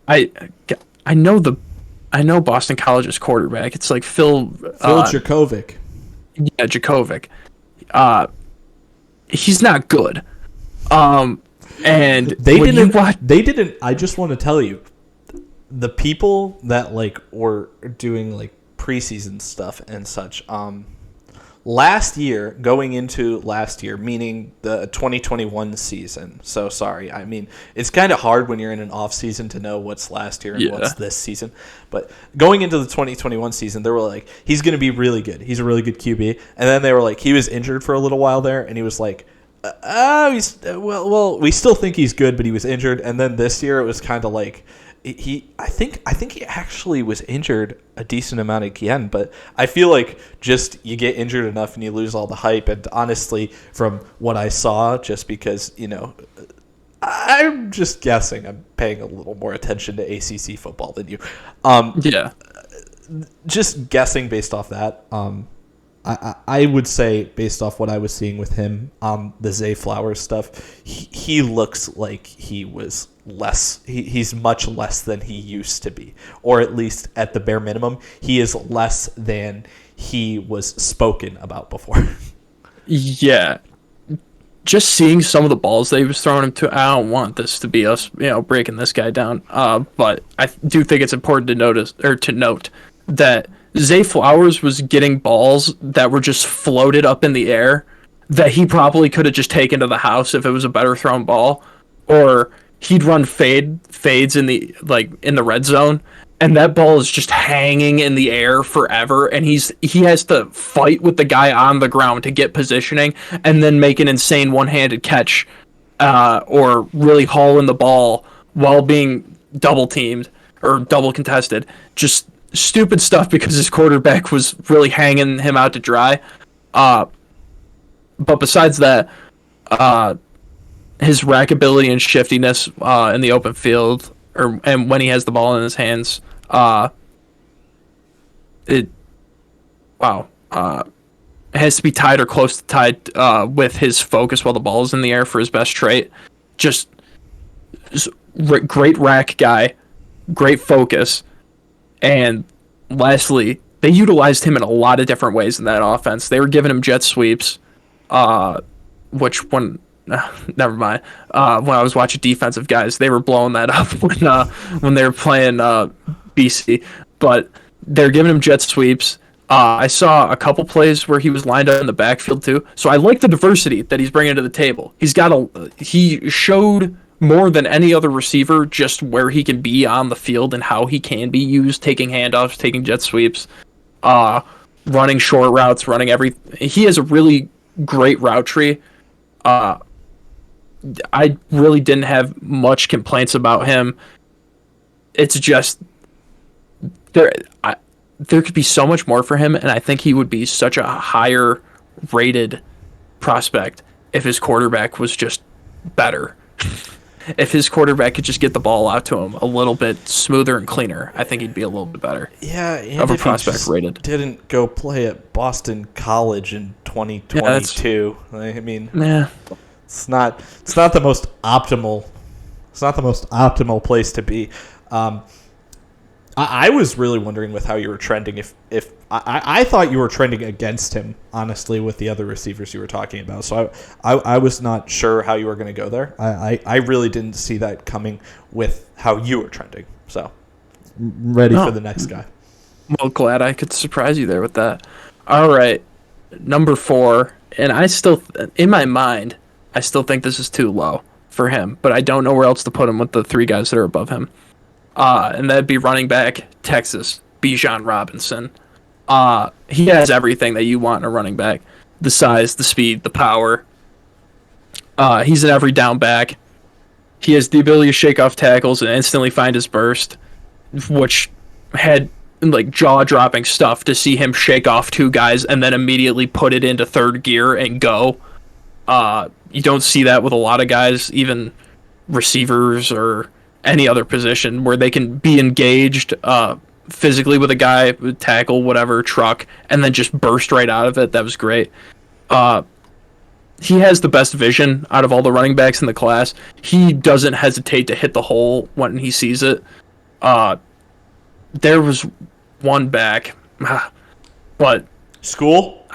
I know Boston College's quarterback. It's like Phil Jurkovec. Yeah, Jurkovec. He's not good. And they didn't. I just want to tell you, the people that like were doing like preseason stuff and such. Last year, going into last year, meaning the 2021 season. So sorry. I mean, it's kind of hard when you're in an off season to know what's last year and what's this season. But going into the 2021 season, they were like, he's going to be really good. He's a really good QB. And then they were like, he was injured for a little while there, and he was like, we still think he's good, but he was injured. And then this year, it was kind of like, I think he actually was injured a decent amount again, but I feel like just you get injured enough and you lose all the hype. And honestly, from what I saw, just because, I'm just guessing, I'm paying a little more attention to ACC football than you. Just guessing based off that. I would say, based off what I was seeing with him on the Zay Flowers stuff, he looks like he was less. He's much less than he used to be, or at least at the bare minimum, he is less than he was spoken about before. Yeah. Just seeing some of the balls that he was throwing him to, I don't want this to be us, breaking this guy down. But I do think it's important to note that Zay Flowers was getting balls that were just floated up in the air that he probably could have just taken to the house if it was a better thrown ball, or he'd run fades in the red zone, and that ball is just hanging in the air forever, and he has to fight with the guy on the ground to get positioning and then make an insane one-handed catch or really haul in the ball while being double teamed or double contested. Just stupid stuff because his quarterback was really hanging him out to dry. But besides that, his rack ability and shiftiness in the open field, and when he has the ball in his hands, it has to be tied or close to tied with his focus while the ball is in the air for his best trait. Just great rack guy, great focus. And lastly, they utilized him in a lot of different ways in that offense. They were giving him jet sweeps, never mind. When I was watching defensive guys, they were blowing that up when they were playing BC. But they're giving him jet sweeps. I saw a couple plays where he was lined up in the backfield too. So I like the diversity that he's bringing to the table. He showed more than any other receiver just where he can be on the field and how he can be used, taking handoffs, taking jet sweeps, running short routes, he has a really great route tree. I really didn't have much complaints about him. It's just there could be so much more for him, and I think he would be such a higher rated prospect if his quarterback was just better. If his quarterback could just get the ball out to him a little bit smoother and cleaner, I think he'd be a little bit better. Yeah, and of a if prospect he just rated. didn't go play at Boston College in 2022. I mean, it's not the most optimal. It's not the most optimal place to be. I was really wondering with how you were trending. If I thought you were trending against him, honestly, with the other receivers you were talking about. So I was not sure how you were going to go there. I really didn't see that coming with how you were trending. So Ready for the next guy. Well, glad I could surprise you there with that. All right, number 4, and I still, in my mind, I still think this is too low for him, but I don't know where else to put him with the 3 guys that are above him. And that'd be running back, Texas, Bijan Robinson. He has everything that you want in a running back. The size, the speed, the power. He's an every down back. He has the ability to shake off tackles and instantly find his burst, which had like jaw-dropping stuff to see him shake off 2 guys and then immediately put it into third gear and go. You don't see that with a lot of guys, even receivers or any other position, where they can be engaged physically with a guy, tackle, whatever, truck, and then just burst right out of it. That was great. He has the best vision out of all the running backs in the class. He doesn't hesitate to hit the hole when he sees it. There was one back, but School?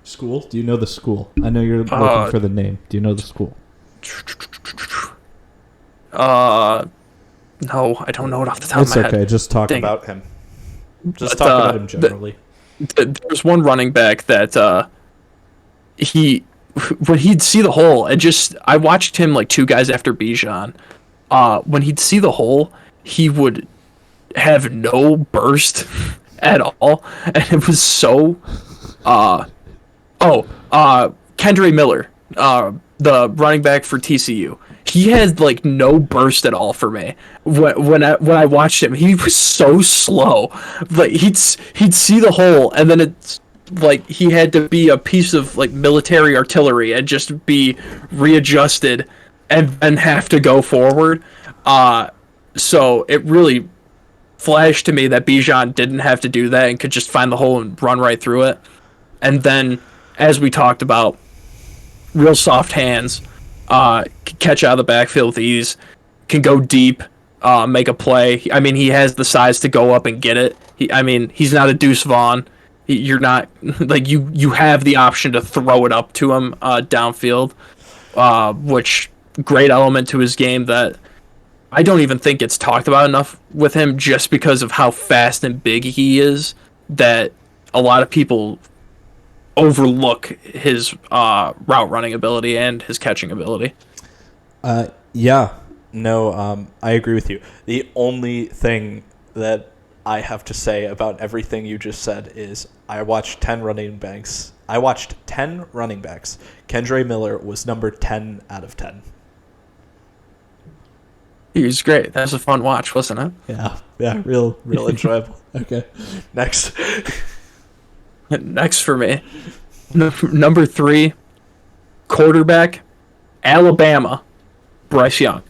School? Do you know the school? I know you're looking for the name. Do you know the school? No, I don't know it off the top of my head. It's okay. Just talk About him. Just talk about him generally. There's one running back that when he'd see the hole, I watched him like 2 guys after Bijan. When he'd see the hole, he would have no burst at all, and it was so. Kendre Miller, the running back for TCU. He had like no burst at all for me. When I watched him, he was so slow. Like he'd see the hole, and then it's like he had to be a piece of like military artillery and just be readjusted and then have to go forward. So it really flashed to me that Bijan didn't have to do that and could just find the hole and run right through it. And then, as we talked about, real soft hands. Can catch out of the backfield with ease, can go deep, make a play. I mean, he has the size to go up and get it. He's not a Deuce Vaughn. You're not like you have the option to throw it up to him downfield, which great element to his game that I don't even think it's talked about enough with him, just because of how fast and big he is, that a lot of people overlook his route running ability and his catching ability. I agree with you. The only thing that I have to say about everything you just said is I watched 10 running backs. Kendre Miller was number 10 out of 10. He was great. That was a fun watch, wasn't it? Yeah, real enjoyable. Okay, next. Next for me, number 3, quarterback, Alabama, Bryce Young.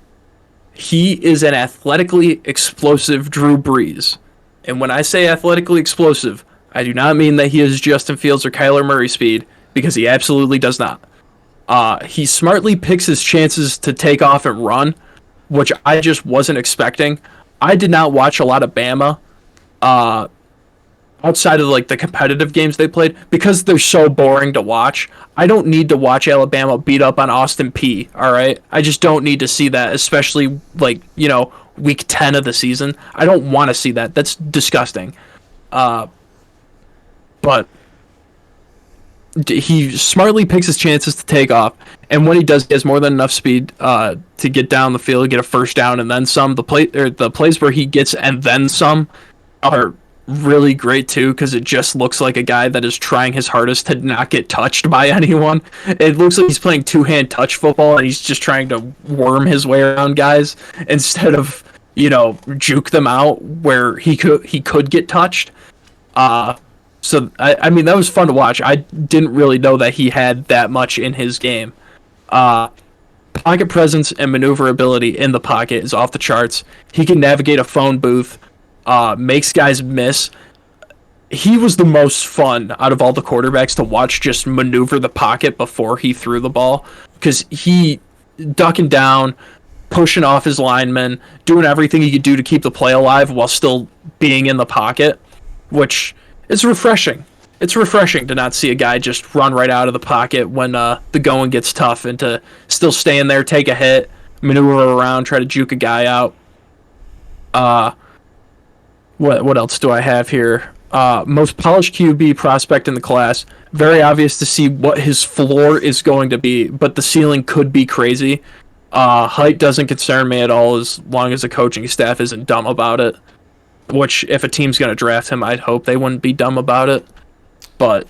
He is an athletically explosive Drew Brees. And when I say athletically explosive, I do not mean that he is Justin Fields or Kyler Murray speed, because he absolutely does not. He smartly picks his chances to take off and run, which I just wasn't expecting. I did not watch a lot of Bama outside of like the competitive games they played, because they're so boring to watch. I don't need to watch Alabama beat up on Austin Peay, all right? I just don't need to see that, especially like, week 10 of the season. I don't want to see that. That's disgusting. But he smartly picks his chances to take off, and when he does, he has more than enough speed to get down the field, get a first down, and then some. The plays where he gets and then some are really great too, because it just looks like a guy that is trying his hardest to not get touched by anyone. It looks like he's playing 2-hand touch football, and he's just trying to worm his way around guys instead of juke them out where he could get touched. So I mean, that was fun to watch. I didn't really know that he had that much in his game. Pocket presence and maneuverability in the pocket is off the charts. He can navigate a phone booth, makes guys miss. He was the most fun out of all the quarterbacks to watch just maneuver the pocket before he threw the ball, because he ducking down, pushing off his linemen, doing everything he could do to keep the play alive while still being in the pocket, which is refreshing. It's refreshing to not see a guy just run right out of the pocket when the going gets tough, and to still stay in there, take a hit, maneuver around, try to juke a guy out. What else do I have here? Most polished QB prospect in the class. Very obvious to see what his floor is going to be, but the ceiling could be crazy. Height doesn't concern me at all as long as the coaching staff isn't dumb about it. Which, if a team's going to draft him, I'd hope they wouldn't be dumb about it. But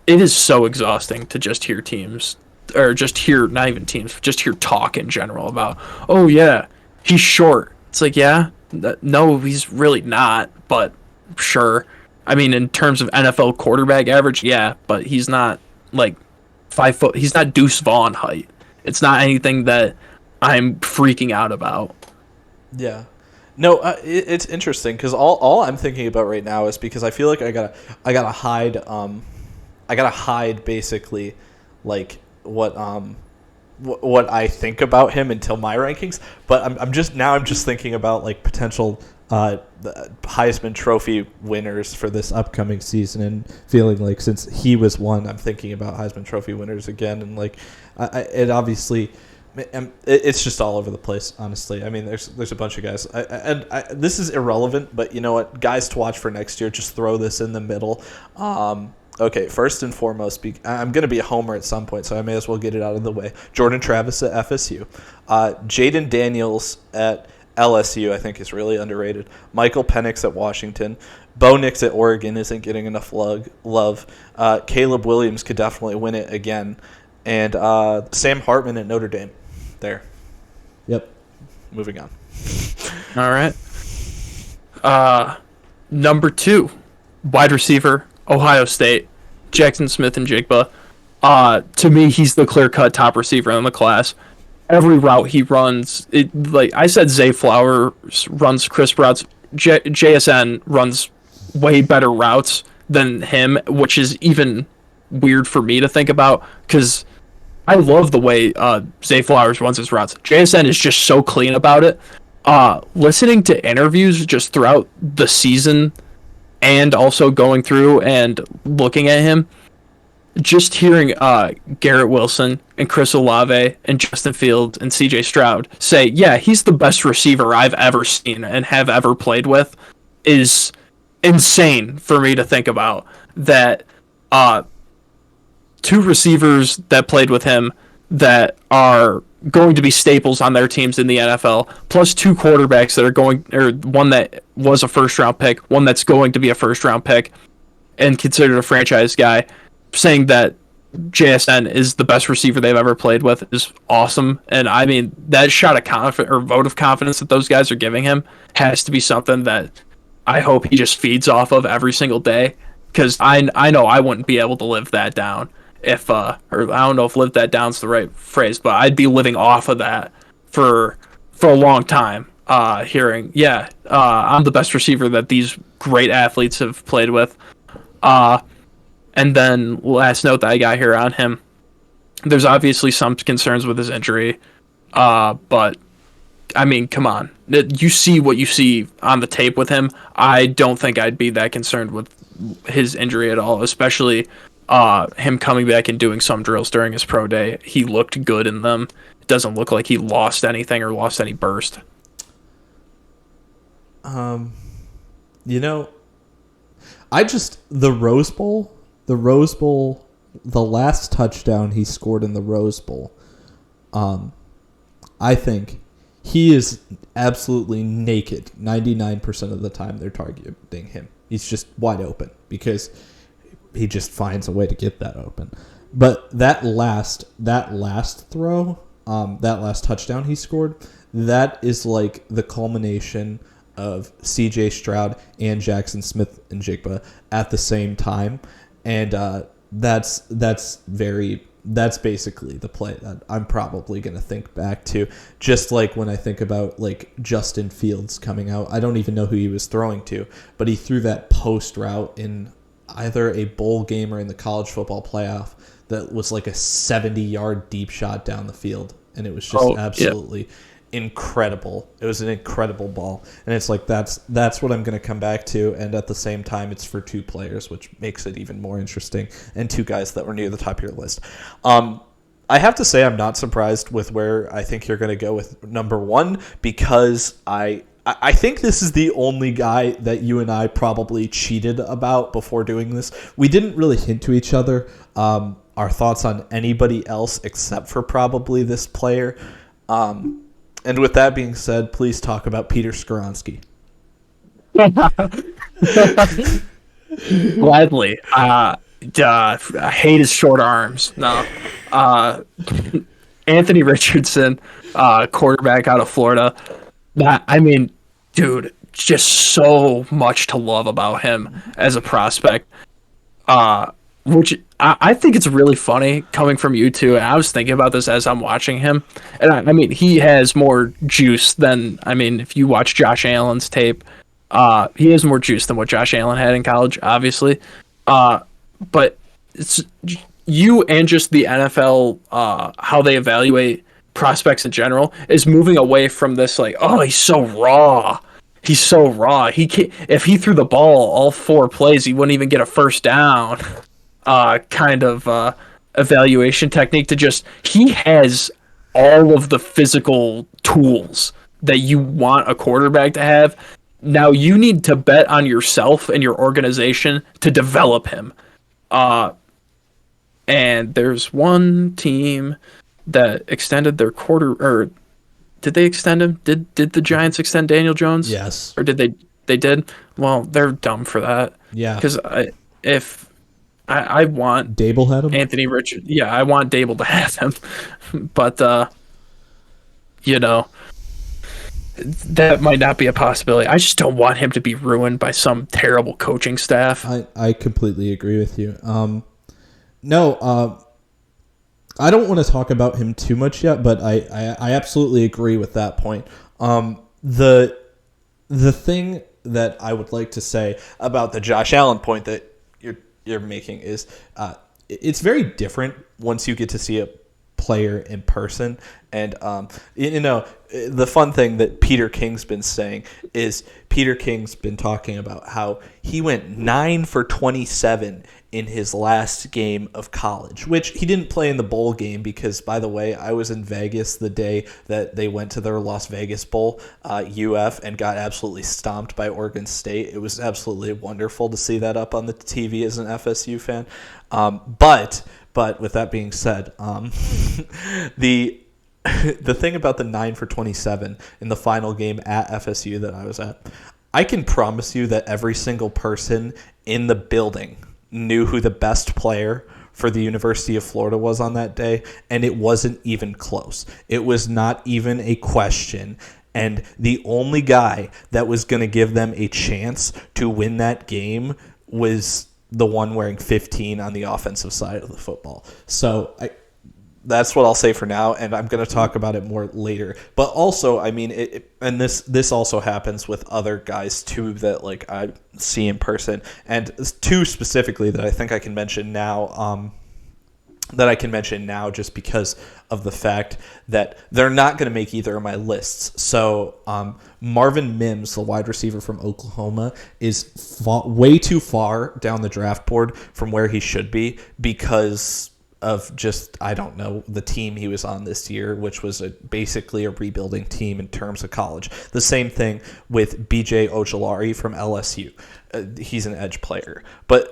it is so exhausting to just hear teams, or just hear, not even teams, just hear talk in general about, oh yeah, he's short. It's like, yeah, no, he's really not, but sure. I mean, in terms of NFL quarterback average, yeah, but he's not like 5 foot. He's not Deuce Vaughn height. It's not anything that I'm freaking out about. Yeah. No, it's interesting because all I'm thinking about right now is, because I feel like I gotta hide basically like what I think about him until my rankings. But I'm just thinking about like potential Heisman Trophy winners for this upcoming season, and feeling like since he was one, I'm thinking about Heisman Trophy winners again, and like it obviously. It's just all over the place, honestly. I mean, there's a bunch of guys. This is irrelevant, but you know what? Guys to watch for next year, just throw this in the middle. Okay, first and foremost, I'm going to be a homer at some point, so I may as well get it out of the way. Jordan Travis at FSU. Jaden Daniels at LSU, I think, is really underrated. Michael Penix at Washington. Bo Nix at Oregon isn't getting enough love. Caleb Williams could definitely win it again. And Sam Hartman at Notre Dame. There. Yep. Moving on. All right. Number 2, wide receiver, Ohio State, Jackson Smith and Jigba. To me, he's the clear-cut top receiver in the class. Every route he runs, like I said, Zay Flowers runs crisp routes. JSN runs way better routes than him, which is even weird for me to think about, because I love the way Zay Flowers runs his routes. JSN is just so clean about it. Listening to interviews just throughout the season, and also going through and looking at him, just hearing Garrett Wilson and Chris Olave and Justin Fields and CJ Stroud say, yeah, he's the best receiver I've ever seen and have ever played with, is insane for me to think about. That 2 receivers that played with him that are going to be staples on their teams in the NFL, plus 2 quarterbacks that are going, or one that was a first-round pick, one that's going to be a first-round pick and considered a franchise guy, saying that JSN is the best receiver they've ever played with is awesome. And I mean, that shot of vote of confidence that those guys are giving him has to be something that I hope he just feeds off of every single day, because I know I wouldn't be able to live that down. If or I don't know if "live that down" is the right phrase, but I'd be living off of that for a long time. Hearing, I'm the best receiver that these great athletes have played with. And then last note that I got here on him, there's obviously some concerns with his injury, but I mean, come on, you see what you see on the tape with him. I don't think I'd be that concerned with his injury at all, especially. Him coming back and doing some drills during his pro day. He looked good in them. It doesn't look like he lost anything or lost any burst. The Rose Bowl, the last touchdown he scored in the Rose Bowl, I think he is absolutely naked 99% of the time they're targeting him. He's just wide open because he just finds a way to get that open. But that last throw, that last touchdown he scored, that is like the culmination of C.J. Stroud and Jackson Smith and Jigba at the same time, and that's basically the play that I'm probably going to think back to. Just like when I think about like Justin Fields coming out, I don't even know who he was throwing to, but he threw that post route in either a bowl game or in the college football playoff that was like a 70-yard deep shot down the field, and it was just absolutely incredible. It was an incredible ball, and it's like that's what I'm going to come back to, and at the same time it's for two players, which makes it even more interesting, and two guys that were near the top of your list. I have to say I'm not surprised with where I think you're going to go with number one, because I think this is the only guy that you and I probably cheated about before doing this. We didn't really hint to each other our thoughts on anybody else except for probably this player. And with that being said, please talk about Peter Skoronski. Gladly. I hate his short arms. No. Anthony Richardson, quarterback out of Florida. I mean, dude, just so much to love about him as a prospect. Which I think it's really funny coming from you two. And I was thinking about this as I'm watching him. And I mean, he has more juice than, if you watch Josh Allen's tape, he has more juice than what Josh Allen had in college, obviously. But it's you and just the NFL, how they evaluate prospects in general is moving away from this, like, oh, he's so raw. He's so raw. He can't, if he threw the ball all 4 plays, he wouldn't even get a first down. Kind of evaluation technique to just, he has all of the physical tools that you want a quarterback to have. Now you need to bet on yourself and your organization to develop him. And there's one team that extended their or did they extend him? Did the Giants extend Daniel Jones? Yes. Or did they did? Well, they're dumb for that. Yeah. Because I want Dable had him? Anthony Richardson. Yeah, I want Dable to have him. But, that might not be a possibility. I just don't want him to be ruined by some terrible coaching staff. I completely agree with you. I don't want to talk about him too much yet, but I absolutely agree with that point. The thing that I would like to say about the Josh Allen point that you're making is it's very different once you get to see a player in person. And the fun thing that Peter King's been saying is Peter King's been talking about how he went 9 for 27 in his last game of college, which he didn't play in the bowl game because, by the way, I was in Vegas the day that they went to their Las Vegas Bowl, UF, and got absolutely stomped by Oregon State. It was absolutely wonderful to see that up on the TV as an FSU fan. But with that being said, the thing about the 9 for 27 in the final game at FSU that I was at, I can promise you that every single person in the building knew who the best player for the University of Florida was on that day, and it wasn't even close. It was not even a question, and the only guy that was going to give them a chance to win that game was the one wearing 15 on the offensive side of the football. So that's what I'll say for now, and I'm going to talk about it more later. But also, and this also happens with other guys too that like I see in person, and two specifically that I think I can mention now. Just because of the fact that they're not going to make either of my lists. So Marvin Mims, the wide receiver from Oklahoma, is way too far down the draft board from where he should be because of just, I don't know, the team he was on this year, which was basically a rebuilding team in terms of college. The same thing with BJ Ojulari from LSU. He's an edge player. But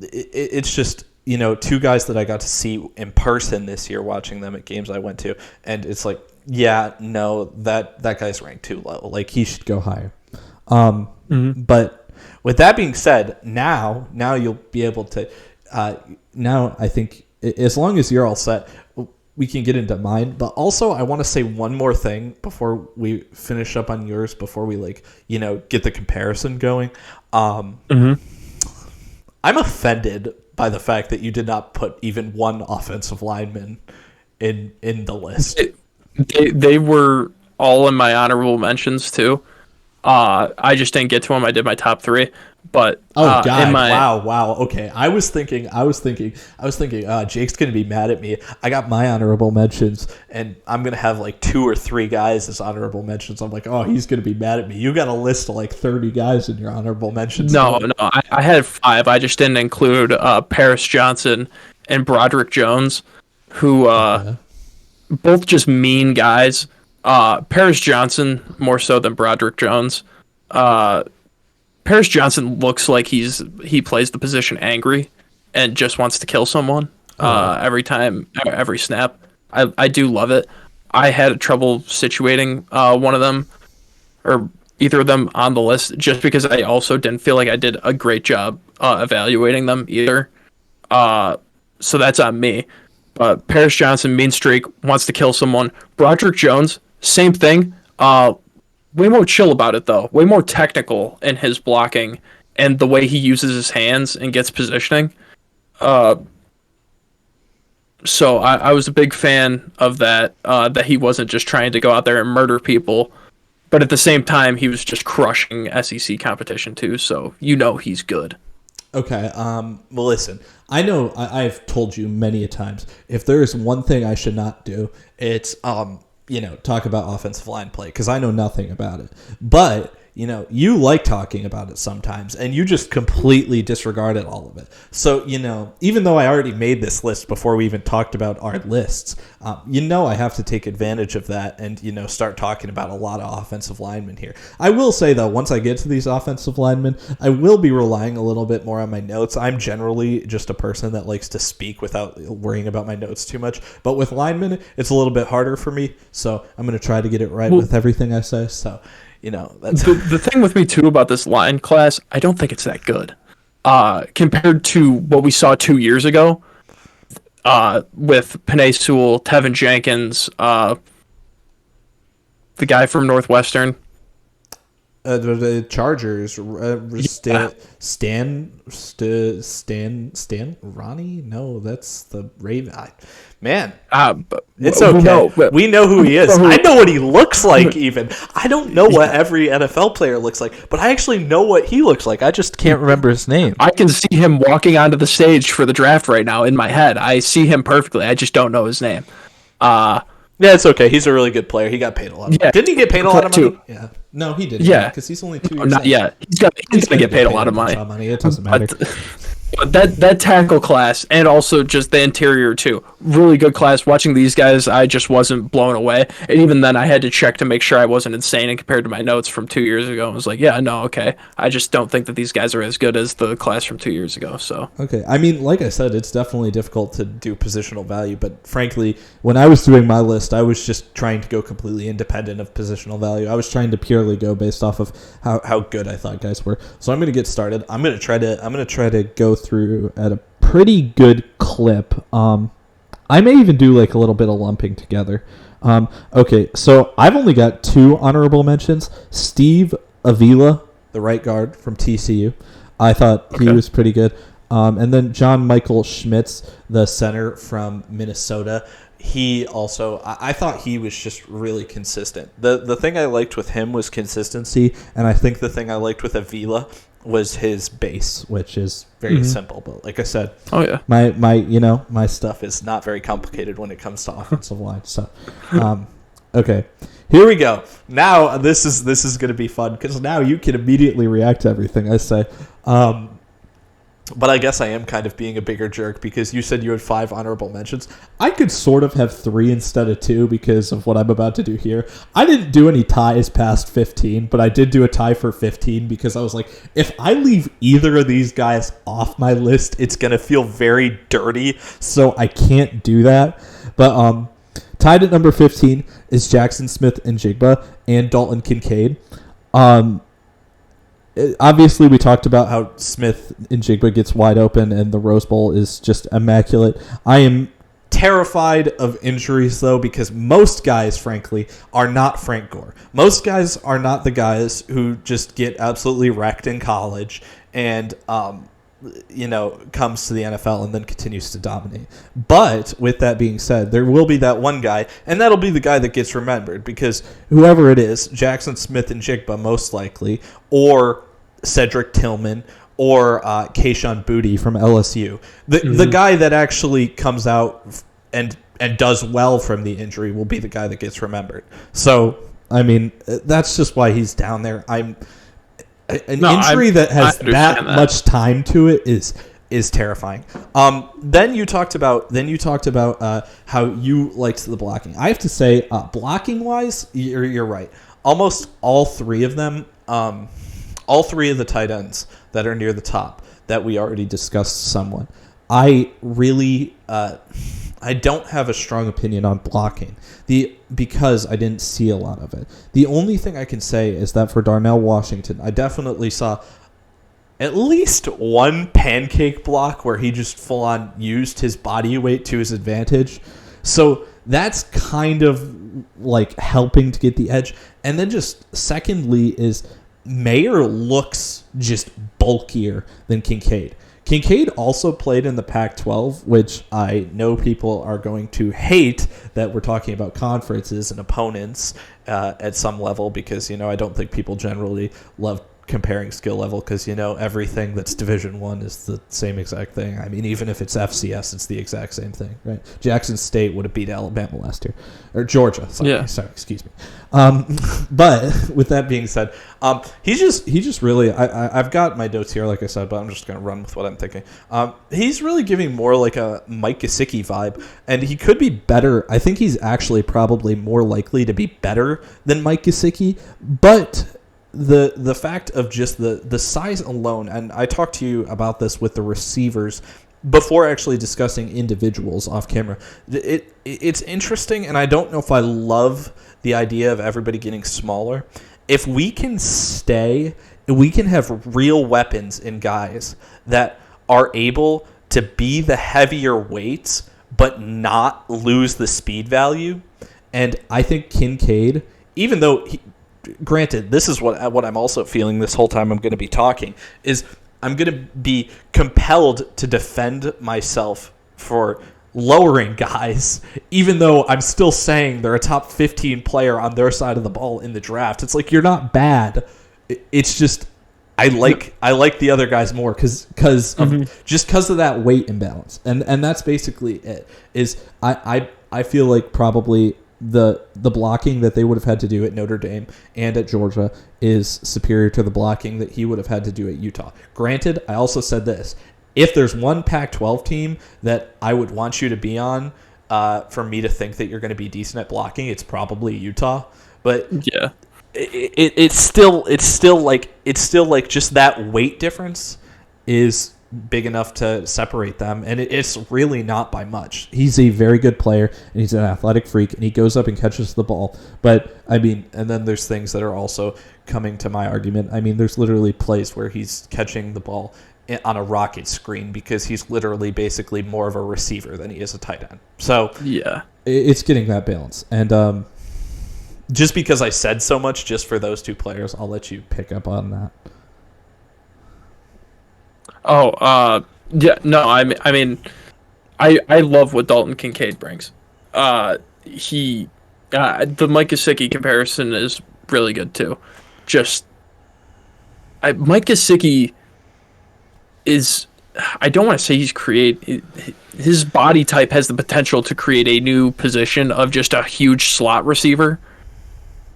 it's just, two guys that I got to see in person this year watching them at games I went to. And it's like, yeah, no, that guy's ranked too low. Like, he should go higher. But with that being said, now you'll be able to now I think, as long as you're all set, we can get into mine, but also I want to say one more thing before we finish up on yours, before we get the comparison going. I'm offended by the fact that you did not put even one offensive lineman in the list. They were all in my honorable mentions too. I just didn't get to them. I did my top 3, but God! Wow. Okay, I was thinking. Jake's gonna be mad at me. I got my honorable mentions, and I'm gonna have like 2 or 3 guys as honorable mentions. I'm like, oh, he's gonna be mad at me. You got a list of like 30 guys in your honorable mentions. No, I had 5. I just didn't include Paris Johnson and Broderick Jones, who both just mean guys. Paris Johnson more so than Broderick Jones. Paris Johnson looks like he plays the position angry and just wants to kill someone every snap. I do love it. I had trouble situating one of them or either of them on the list just because I also didn't feel like I did a great job evaluating them either. So that's on me. Paris Johnson, mean streak, wants to kill someone. Broderick Jones, same thing. Way more chill about it, though. Way more technical in his blocking and the way he uses his hands and gets positioning. So I was a big fan of that, that he wasn't just trying to go out there and murder people, but at the same time, he was just crushing SEC competition, too. So he's good. Okay. Well, listen. I know I've told you many a times, if there is one thing I should not do, it's talk about offensive line play, because I know nothing about it. But you like talking about it sometimes, and you just completely disregarded all of it. So even though I already made this list before we even talked about our lists, I have to take advantage of that and start talking about a lot of offensive linemen here. I will say though, once I get to these offensive linemen, I will be relying a little bit more on my notes. I'm generally just a person that likes to speak without worrying about my notes too much, but with linemen it's a little bit harder for me, so I'm going to try to get it right with everything I say. So that's the thing with me too about this line class. I don't think it's that good compared to what we saw 2 years ago with Penei Sewell, Tevin Jenkins, the guy from Northwestern. The Chargers, Stan Ronnie? No, that's the Raven. Man, it's okay. No, we know who he is. I know what he looks like even. I don't know what every NFL player looks like, but I actually know what he looks like. I just can't remember his name. I can see him walking onto the stage for the draft right now in my head. I see him perfectly. I just don't know his name. Yeah, it's okay. He's a really good player. He got paid a lot. Yeah. Didn't he get paid a lot of money? Too. Yeah. No, he didn't. Yeah, because he's only 2 years. Not yet. He's going to get paid a lot of money. It doesn't matter. But that tackle class and also just the interior too, really good class. Watching these guys, I just wasn't blown away. And even then, I had to check to make sure I wasn't insane. And compared to my notes from 2 years ago, I was like, yeah, no, okay. I just don't think that these guys are as good as the class from 2 years ago. So okay, I mean, like I said, it's definitely difficult to do positional value. But frankly, when I was doing my list, I was just trying to go completely independent of positional value. I was trying to purely go based off of how good I thought guys were. So I'm going to get started. I'm going to try to go through at a pretty good clip. I may even do like a little bit of lumping together. Okay, so I've only got 2 honorable mentions. Steve Avila, the right guard from TCU. I thought he was pretty good. And then John Michael Schmitz, the center from Minnesota. He also, I thought he was just really consistent. The thing I liked with him was consistency, and I think the thing I liked with Avila was his base, which is very simple. But like I said, my stuff is not very complicated when it comes to offensive line. So, okay, here we go. Now this is going to be fun because now you can immediately react to everything I say. But I guess I am kind of being a bigger jerk because you said you had 5 honorable mentions. I could sort of have 3 instead of 2 because of what I'm about to do here. I didn't do any ties past 15, but I did do a tie for 15 because I was like, if I leave either of these guys off my list, it's going to feel very dirty, so I can't do that. But tied at number 15 is Jackson Smith-Njigba and Dalton Kincaid. Obviously, we talked about how Smith-Njigba gets wide open and the Rose Bowl is just immaculate. I am terrified of injuries, though, because most guys, frankly, are not Frank Gore. Most guys are not the guys who just get absolutely wrecked in college and, comes to the NFL and then continues to dominate. But with that being said, there will be that one guy, and that'll be the guy that gets remembered, because whoever it is, Jackson Smith and Jigba most likely, or Cedric Tillman, or Kayshon Boutte from LSU. The guy that actually comes out and does well from the injury will be the guy that gets remembered. So, I mean, that's just why he's down there. Injury that has that much time to it is terrifying. Then you talked about how you liked the blocking. I have to say, blocking wise, you're right. Almost all three of them, all three of the tight ends that are near the top that we already discussed somewhat. I really I don't have a strong opinion on blocking because I didn't see a lot of it. The only thing I can say is that for Darnell Washington, I definitely saw at least one pancake block where he just full on used his body weight to his advantage. So that's kind of like helping to get the edge. And then just secondly is Mayer looks just bulkier than Kincaid. Kincaid also played in the Pac-12, which I know people are going to hate that we're talking about conferences and opponents at some level, because, I don't think people generally love comparing skill level, because everything that's Division I is the same exact thing. I mean, even if it's FCS, it's the exact same thing, right? Jackson State would have beat Alabama last year, or Georgia. Sorry, excuse me. But with that being said, he's just really. I've got my notes here, like I said, but I'm just going to run with what I'm thinking. He's really giving more like a Mike Gesicki vibe, and he could be better. I think he's actually probably more likely to be better than Mike Gesicki, but the fact of just the size alone, and I talked to you about this with the receivers before actually discussing individuals off camera. It's interesting, and I don't know if I love the idea of everybody getting smaller. If we can have real weapons in guys that are able to be the heavier weights but not lose the speed value. And I think Kincaid, even though granted, this is what I'm also feeling this whole time I'm going to be talking, is I'm going to be compelled to defend myself for lowering guys, even though I'm still saying they're a top 15 player on their side of the ball in the draft. It's like, you're not bad. It's just I like the other guys more because of that weight imbalance, and that's basically it. Is I feel like probably the blocking that they would have had to do at Notre Dame and at Georgia is superior to the blocking that he would have had to do at Utah. Granted, I also said this: if there's one Pac-12 team that I would want you to be on, for me to think that you're going to be decent at blocking, it's probably Utah. But yeah, it's still like just that weight difference is big enough to separate them, and it's really not by much. He's a very good player, and he's an athletic freak, and he goes up and catches the ball. But I mean, and then there's things that are also coming to my argument. I mean, there's literally plays where he's catching the ball on a rocket screen because he's literally basically more of a receiver than he is a tight end. So yeah, it's getting that balance. And just because I said so much just for those two players, I'll let you pick up on that. Yeah, no, I mean, I love what Dalton Kincaid brings. The Mike Gesicki comparison is really good too. Mike Gesicki is, I don't want to say his body type has the potential to create a new position of just a huge slot receiver.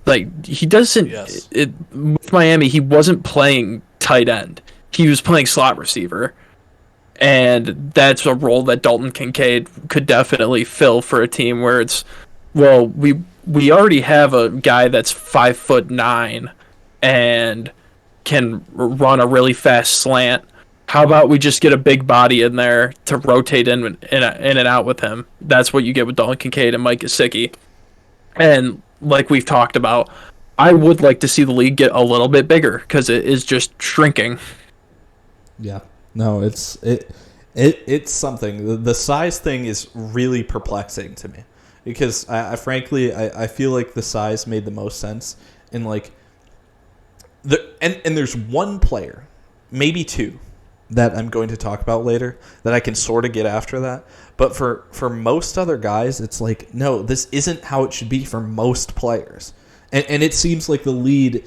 Like, he doesn't, yes. With Miami, he wasn't playing tight end. He was playing slot receiver, and that's a role that Dalton Kincaid could definitely fill for a team where it's, well, we already have a guy that's 5'9" and can run a really fast slant. How about we just get a big body in there to rotate in and out with him? That's what you get with Dalton Kincaid and Mike Gesicki. And like we've talked about, I would like to see the league get a little bit bigger because it is just shrinking. Yeah, no, It's something. The size thing is really perplexing to me because I frankly feel like the size made the most sense in like and there's one player, maybe two, that I'm going to talk about later that I can sort of get after that. But for most other guys, it's like, no, this isn't how it should be for most players. And it seems like the league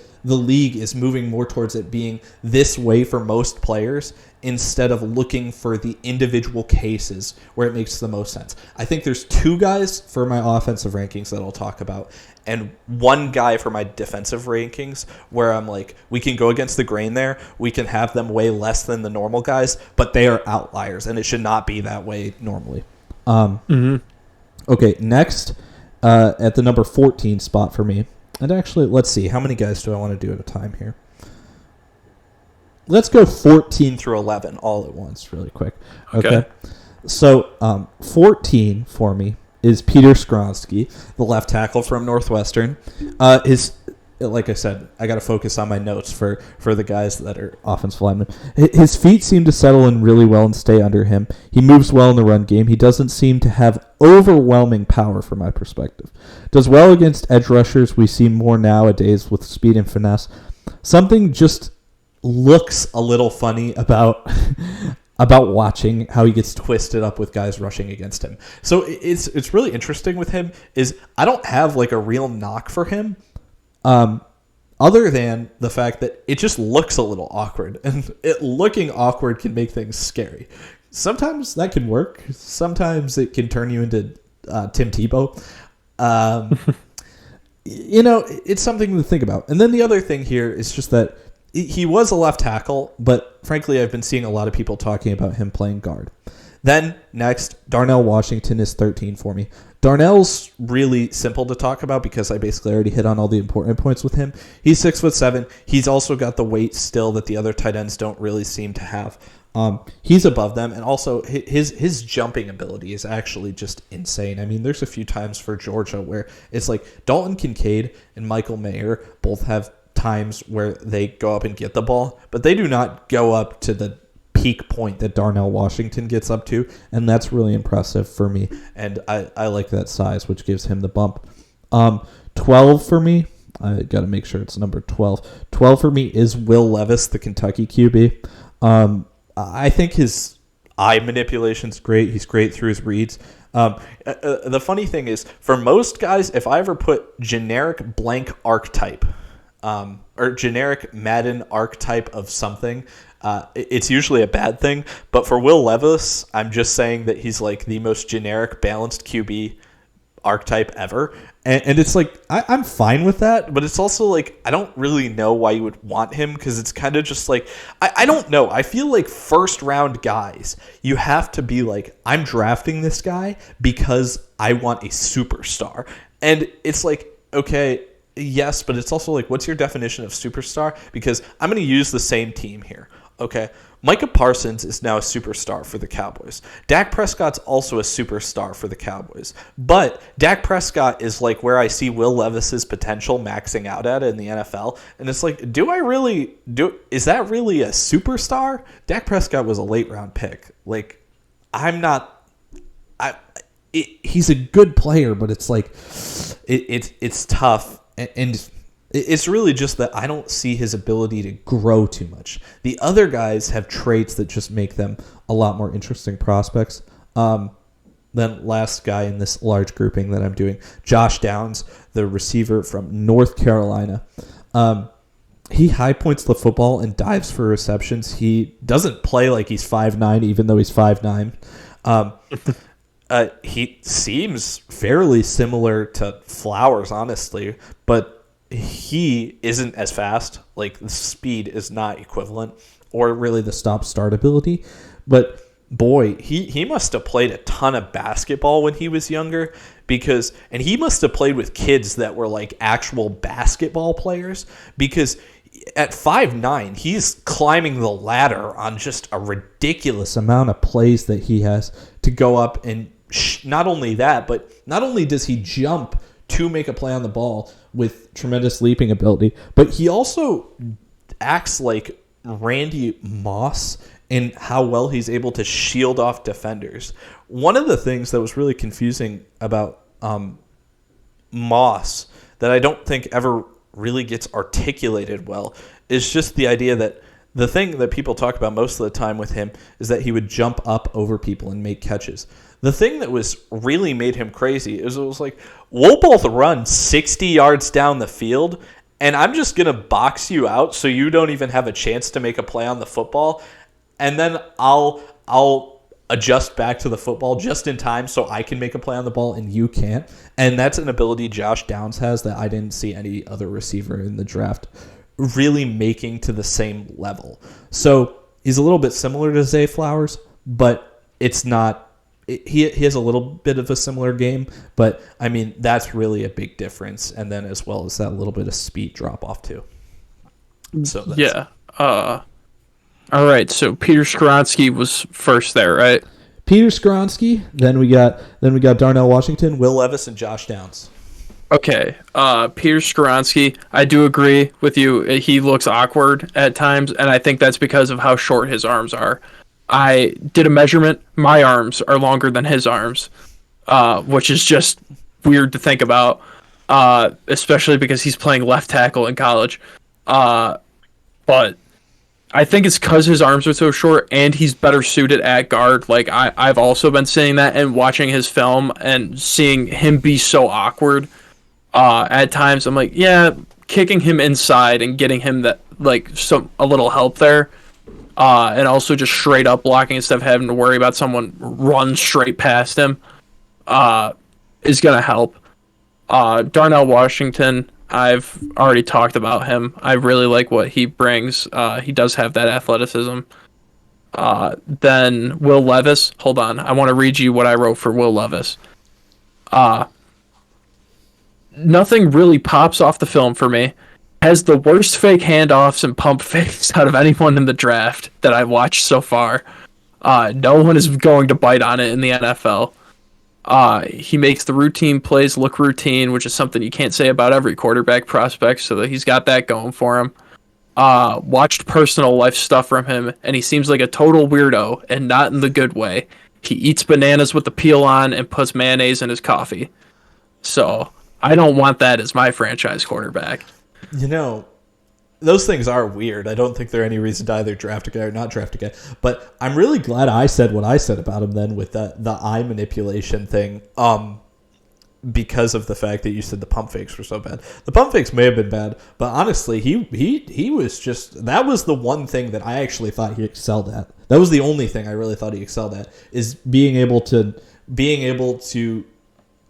is moving more towards it being this way for most players instead of looking for the individual cases where it makes the most sense. I think there's two guys for my offensive rankings that I'll talk about and one guy for my defensive rankings where I'm like, we can go against the grain there. We can have them way less than the normal guys, but they are outliers, and it should not be that way normally. Okay, next at the number 14 spot for me. And actually, let's see. How many guys do I want to do at a time here? Let's go 14 through 11 all at once really quick. Okay. So 14 for me is Peter Skronsky, the left tackle from Northwestern. Like I said, I got to focus on my notes for the guys that are offensive linemen. His feet seem to settle in really well and stay under him. He moves well in the run game. He doesn't seem to have overwhelming power from my perspective. Does well against edge rushers. We see more nowadays with speed and finesse. Something just looks a little funny about watching how he gets twisted up with guys rushing against him. So it's really interesting with him is I don't have like a real knock for him. Other than the fact that it just looks a little awkward, and looking awkward can make things scary. Sometimes that can work. Sometimes it can turn you into Tim Tebow. It's something to think about. And then the other thing here is just that he was a left tackle, but frankly, I've been seeing a lot of people talking about him playing guard. Then next, Darnell Washington is 13 for me. Darnell's really simple to talk about because I basically already hit on all the important points with him. He's 6'7". He's also got the weight still that the other tight ends don't really seem to have. He's above them, and also his jumping ability is actually just insane. I mean, there's a few times for Georgia where it's like Dalton Kincaid and Michael Mayer both have times where they go up and get the ball, but they do not go up to the peak point that Darnell Washington gets up to, and that's really impressive for me, and I like that size, which gives him the bump. 12 for me, I got to make sure it's number 12. 12 for me is Will Levis, the Kentucky QB. I think his eye manipulation's great. He's great through his reads. The funny thing is, for most guys, if I ever put generic blank archetype or generic Madden archetype of something, it's usually a bad thing. But for Will Levis, I'm just saying that he's like the most generic, balanced QB archetype ever. And it's like, I'm fine with that, but it's also like, I don't really know why you would want him, because it's kind of just like, I don't know. I feel like first round guys, you have to be like, I'm drafting this guy because I want a superstar. And it's like, okay, yes, but it's also like, what's your definition of superstar? Because I'm going to use the same team here. Okay, Micah Parsons is now a superstar for the Cowboys. Dak Prescott's also a superstar for the Cowboys. But Dak Prescott is like where I see Will Levis's potential maxing out at in the NFL. And it's like, is that really a superstar? Dak Prescott was a late round pick. Like, he's a good player, but it's like, it's tough. And it's really just that I don't see his ability to grow too much. The other guys have traits that just make them a lot more interesting prospects. Then last guy in this large grouping that I'm doing, Josh Downs, the receiver from North Carolina. He high points the football and dives for receptions. He doesn't play like he's 5'9", even though he's 5'9". He seems fairly similar to Flowers, honestly, but he isn't as fast. Like, the speed is not equivalent, or really the stop-start ability. But boy, he must have played a ton of basketball when he was younger, and he must have played with kids that were like actual basketball players, because at 5'9", he's climbing the ladder on just a ridiculous amount of plays that he has to go up. And not only that, but not only does he jump to make a play on the ball with tremendous leaping ability, but he also acts like Randy Moss in how well he's able to shield off defenders. One of the things that was really confusing about Moss that I don't think ever really gets articulated well is just the idea that the thing that people talk about most of the time with him is that he would jump up over people and make catches. The thing that was really made him crazy is it was like, we'll both run 60 yards down the field, and I'm just going to box you out so you don't even have a chance to make a play on the football, and then I'll adjust back to the football just in time so I can make a play on the ball and you can't. And that's an ability Josh Downs has that I didn't see any other receiver in the draft really making to the same level. So he's a little bit similar to Zay Flowers, but it's not. He has a little bit of a similar game, but I mean that's really a big difference. And then as well as that little bit of speed drop off too. So that's, yeah. All right. So Peter Skoronski was first there, right? Peter Skoronski. Then we got Darnell Washington, Will Levis, and Josh Downs. Okay, Peter Skoronski, I do agree with you. He looks awkward at times, and I think that's because of how short his arms are. I did a measurement. My arms are longer than his arms, which is just weird to think about, especially because he's playing left tackle in college. But I think it's because his arms are so short, and he's better suited at guard. Like I've also been saying that and watching his film and seeing him be so awkward. At times, I'm like, yeah, kicking him inside and getting him that a little help there, and also just straight up blocking instead of having to worry about someone run straight past him, is gonna help. Darnell Washington, I've already talked about him. I really like what he brings. He does have that athleticism. Then Will Levis. Hold on, I want to read you what I wrote for Will Levis. Nothing really pops off the film for me. Has the worst fake handoffs and pump fakes out of anyone in the draft that I've watched so far. No one is going to bite on it in the NFL. He makes the routine plays look routine, which is something you can't say about every quarterback prospect, so that he's got that going for him. Watched personal life stuff from him, and he seems like a total weirdo, and not in the good way. He eats bananas with the peel on and puts mayonnaise in his coffee. So I don't want that as my franchise quarterback. You know, those things are weird. I don't think there are any reason to either draft a guy or not draft a guy. But I'm really glad I said what I said about him then with the eye manipulation thing, because of the fact that you said the pump fakes were so bad. The pump fakes may have been bad, but honestly, he was just, that was the one thing that I actually thought he excelled at. That was the only thing I really thought he excelled at, is being able to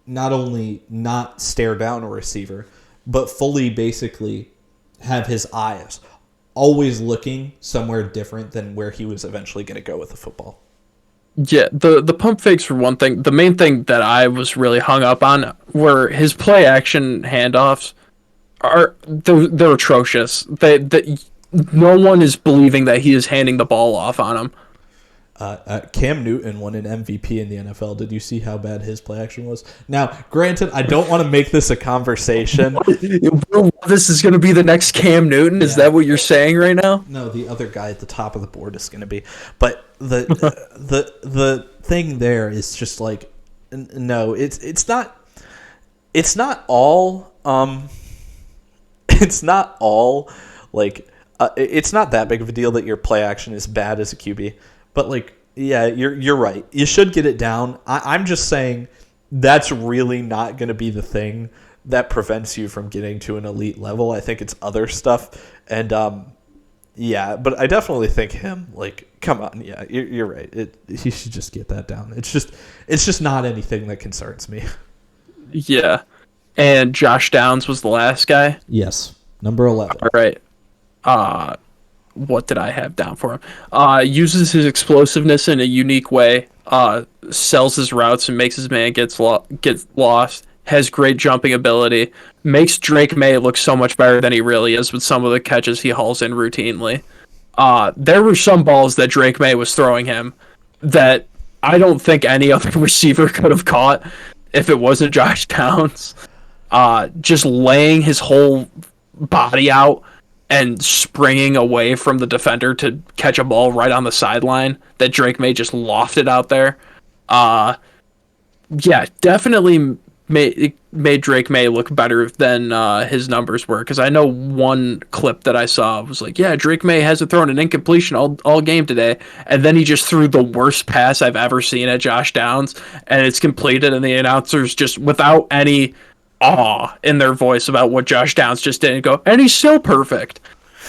not only not stare down a receiver, but fully basically have his eyes always looking somewhere different than where he was eventually going to go with the football. Yeah, the pump fakes were one thing. The main thing that I was really hung up on were his play action handoffs. They're atrocious. No one is believing that he is handing the ball off on him. Cam Newton won an MVP in the NFL. Did you see how bad his play action was? Now, granted, I don't want to make this a conversation. This is going to be the next Cam Newton? Is that what you're saying right now? No, the other guy at the top of the board is going to be. But the thing there is just like, no, it's not all it's not that big of a deal that your play action is bad as a QB. But, like, yeah, you're right. You should get it down. I'm just saying that's really not going to be the thing that prevents you from getting to an elite level. I think it's other stuff. And, yeah, but I definitely think him, like, come on. Yeah, you're right. He should just get that down. It's just not anything that concerns me. Yeah. And Josh Downs was the last guy? Yes. Number 11. All right. What did I have down for him? Uses his explosiveness in a unique way. Sells his routes and makes his man get lost. Has great jumping ability. Makes Drake May look so much better than he really is with some of the catches he hauls in routinely. There were some balls that Drake May was throwing him that I don't think any other receiver could have caught if it wasn't Josh Downs. Just laying his whole body out and springing away from the defender to catch a ball right on the sideline that Drake May just lofted out there. Yeah, definitely made Drake May look better than his numbers were. Because I know one clip that I saw was like, yeah, Drake May hasn't thrown an incompletion all game today. And then he just threw the worst pass I've ever seen at Josh Downs. And it's completed, and the announcers just, without any awe in their voice about what Josh Downs just did, and go, and he's still perfect.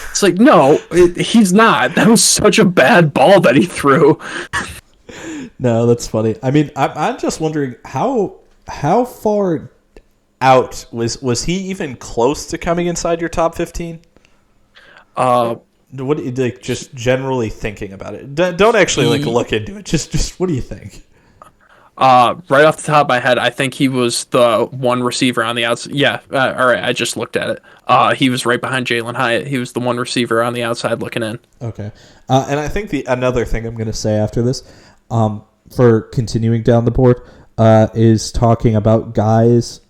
It's like, no, he's not. That was such a bad ball that he threw. No, that's funny. I mean, I'm just wondering how far out was he even close to coming inside your top 15? What like just generally thinking about it? Don't actually like look into it. Just what do you think? Right off the top of my head, I think he was the one receiver on the outside. Yeah, all right, I just looked at it. He was right behind Jalen Hyatt. He was the one receiver on the outside looking in. Okay. And I think another thing I'm going to say after this, for continuing down the board, is talking about guys,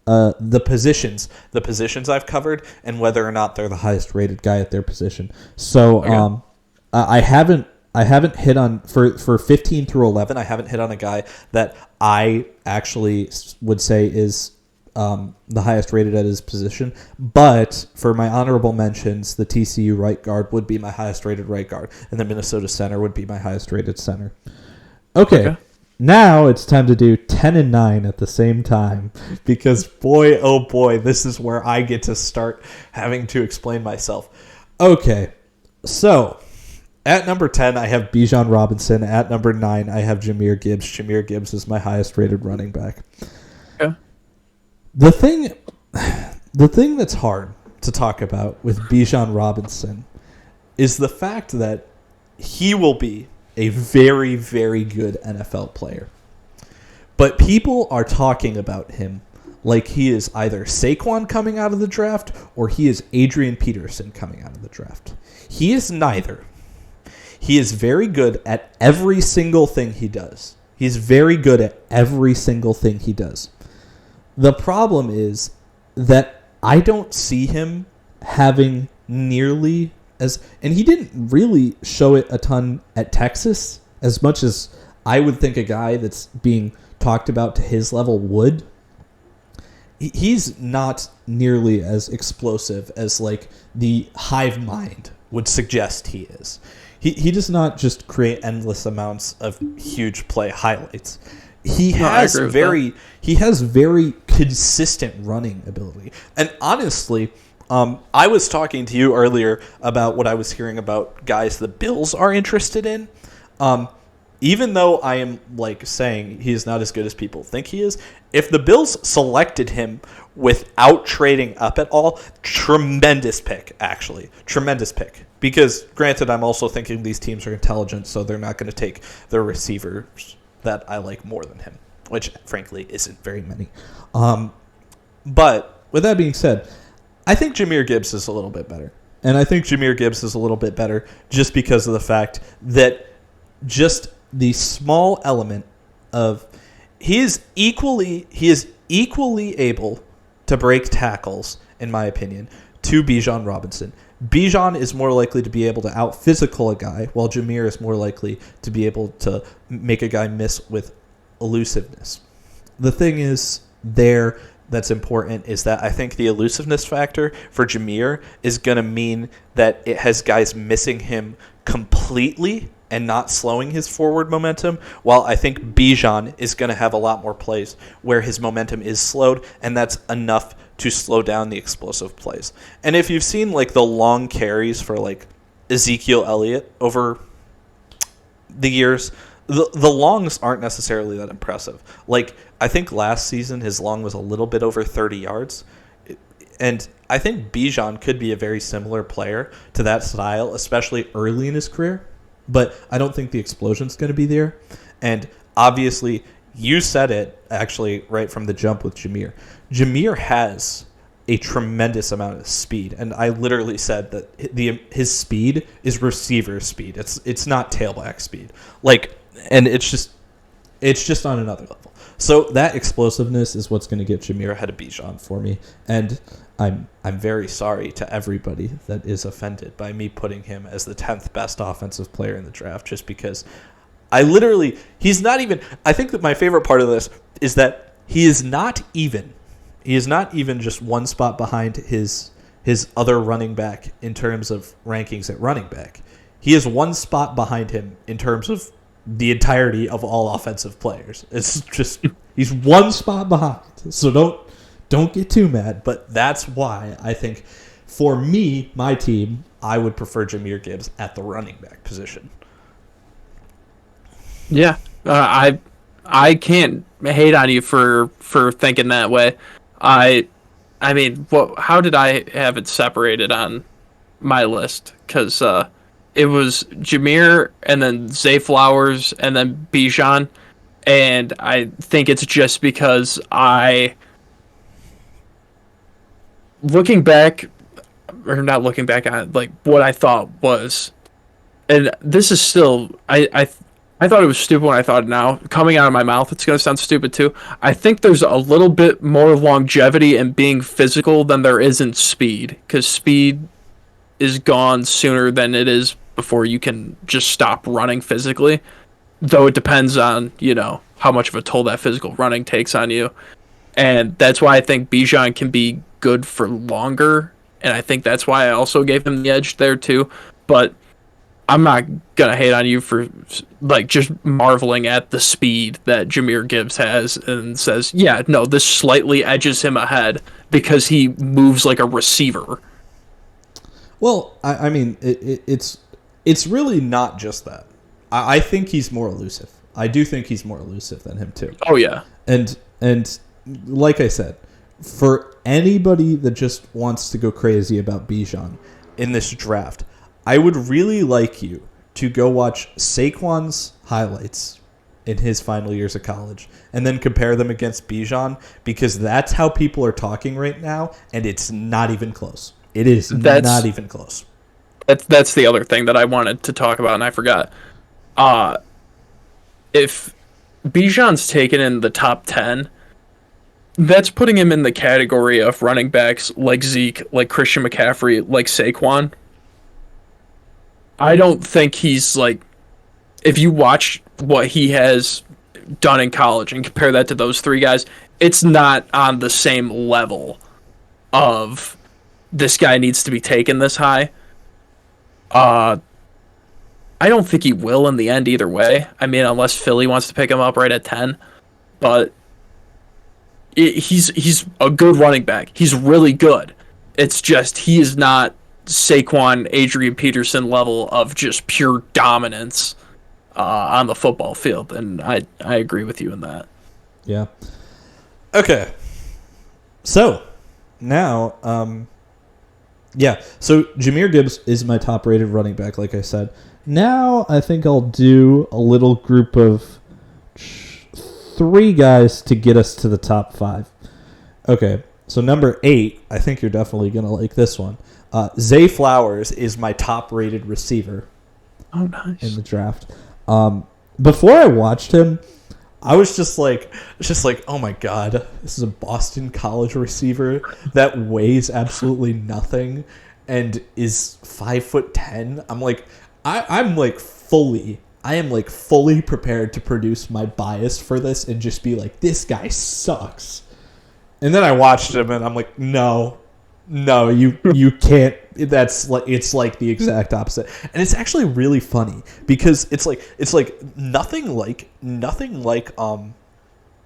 the positions I've covered, and whether or not they're the highest rated guy at their position. So okay. I haven't hit on for 15 through 11. I haven't hit on a guy that I actually would say is the highest rated at his position. But for my honorable mentions, the TCU right guard would be my highest rated right guard, and the Minnesota center would be my highest rated center. Okay. Now it's time to do 10 and 9 at the same time, because boy, oh boy, this is where I get to start having to explain myself. Okay, so at number 10, I have Bijan Robinson. At number 9, I have Jahmyr Gibbs. Jahmyr Gibbs is my highest rated running back. Okay. The thing that's hard to talk about with Bijan Robinson is the fact that he will be a very, very good NFL player. But people are talking about him like he is either Saquon coming out of the draft or he is Adrian Peterson coming out of the draft. He is neither. He is very good at every single thing he does. He's very good at every single thing he does. The problem is that I don't see him having nearly and he didn't really show it a ton at Texas, as much as I would think a guy that's being talked about to his level would. He's not nearly as explosive as like the hive mind would suggest he is. He does not just create endless amounts of huge play highlights. He has very consistent running ability. And honestly, I was talking to you earlier about what I was hearing about guys the Bills are interested in. Even though I am like saying he is not as good as people think he is, if the Bills selected him without trading up at all, tremendous pick, actually. Tremendous pick. Because, granted, I'm also thinking these teams are intelligent, so they're not going to take their receivers that I like more than him, which, frankly, isn't very many. But, with that being said, I think Jahmyr Gibbs is a little bit better. And I think Jahmyr Gibbs is a little bit better just because of the fact that just the small element of he is equally able to break tackles, in my opinion, to Bijan Robinson. Bijan is more likely to be able to out-physical a guy, while Jahmyr is more likely to be able to make a guy miss with elusiveness. The thing is that's important is that I think the elusiveness factor for Jahmyr is going to mean that it has guys missing him completely and not slowing his forward momentum, while I think Bijan is going to have a lot more plays where his momentum is slowed, and that's enough to slow down the explosive plays. And if you've seen like the long carries for like Ezekiel Elliott over the years, the longs aren't necessarily that impressive. Like, I think last season his long was a little bit over 30 yards. And I think Bijan could be a very similar player to that style, especially early in his career. But I don't think the explosion's going to be there. And obviously, you said it actually right from the jump with Jahmyr. Jahmyr has a tremendous amount of speed, and I literally said that his speed is receiver speed. It's not tailback speed. Like, and it's just on another level. So that explosiveness is what's going to get Jameer ahead of Bijan for me. And I'm very sorry to everybody that is offended by me putting him as the 10th best offensive player in the draft, just because he's not even, I think that my favorite part of this is that he is not even just one spot behind his other running back in terms of rankings at running back. He is one spot behind him in terms of the entirety of all offensive players. It's just, he's one spot behind. So don't get too mad, but that's why I think for me, my team, I would prefer Jahmyr Gibbs at the running back position. Yeah, I can't hate on you for thinking that way. I mean, how did I have it separated on my list? Because it was Jahmyr and then Zay Flowers and then Bijan, and I think it's just because looking back, or not looking back on like what I thought was, and this is still I thought it was stupid when I thought it now. Coming out of my mouth, it's going to sound stupid too. I think there's a little bit more longevity in being physical than there is in speed, because speed is gone sooner than it is before you can just stop running physically. Though it depends on, how much of a toll that physical running takes on you. And that's why I think Bijan can be good for longer. And I think that's why I also gave him the edge there too. But I'm not going to hate on you for just marveling at the speed that Jahmyr Gibbs has and says, yeah, no, this slightly edges him ahead because he moves like a receiver. Well, I mean, it's really not just that. I think he's more elusive. I do think he's more elusive than him too. Oh, yeah. And like I said, for anybody that just wants to go crazy about Bijan in this draft, I would really like you to go watch Saquon's highlights in his final years of college and then compare them against Bijan, because that's how people are talking right now, and it's not even close. It is not even close. That's the other thing that I wanted to talk about, and I forgot. If Bijan's taken in the top 10, that's putting him in the category of running backs like Zeke, like Christian McCaffrey, like Saquon. I don't think he's if you watch what he has done in college and compare that to those three guys, it's not on the same level of this guy needs to be taken this high. I don't think he will in the end either way. I mean, unless Philly wants to pick him up right at 10. But he's a good running back. He's really good. It's just he is not Saquon, Adrian Peterson level of just pure dominance on the football field, and I agree with you in that. Yeah. Okay. So now, so Jahmyr Gibbs is my top-rated running back, like I said. Now I think I'll do a little group of 3 guys to get us to the top 5. Okay, so number 8, I think you're definitely going to like this one. Zay Flowers is my top-rated receiver. Oh, nice. In the draft. Before I watched him, I was just like, oh my god, this is a Boston College receiver that weighs absolutely nothing and is 5'10". I am fully prepared to produce my bias for this and just be like, this guy sucks. And then I watched him and I'm like, no, you can't. It's like the exact opposite, and it's actually really funny because it's like nothing like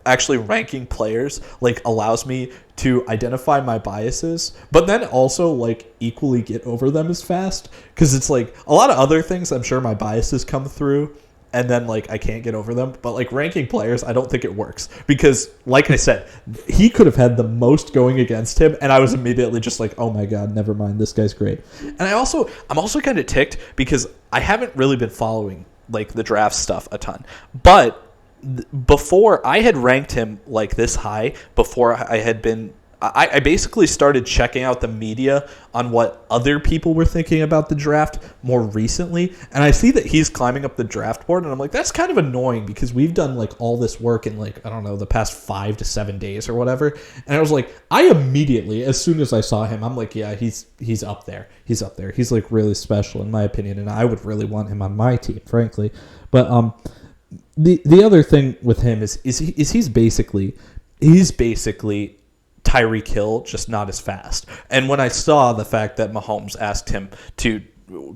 actually ranking players allows me to identify my biases, but then also equally get over them as fast, because it's a lot of other things I'm sure my biases come through and then I can't get over them, but ranking players, I don't think it works, because like I said, he could have had the most going against him and I was immediately just oh my god, never mind, this guy's great. And I'm also kind of ticked because I haven't really been following the draft stuff a ton, but before I had ranked him this high, before I had been I basically started checking out the media on what other people were thinking about the draft more recently, and I see that he's climbing up the draft board, and I'm like, that's kind of annoying because we've done like all this work in like, I don't know, the past 5 to 7 days or whatever, and I was like, I immediately, as soon as I saw him, I'm like, yeah, he's up there. He's up there. He's like really special in my opinion, and I would really want him on my team, frankly. But the other thing with him is he's basically Tyreek Hill, just not as fast. And when I saw the fact that Mahomes asked him to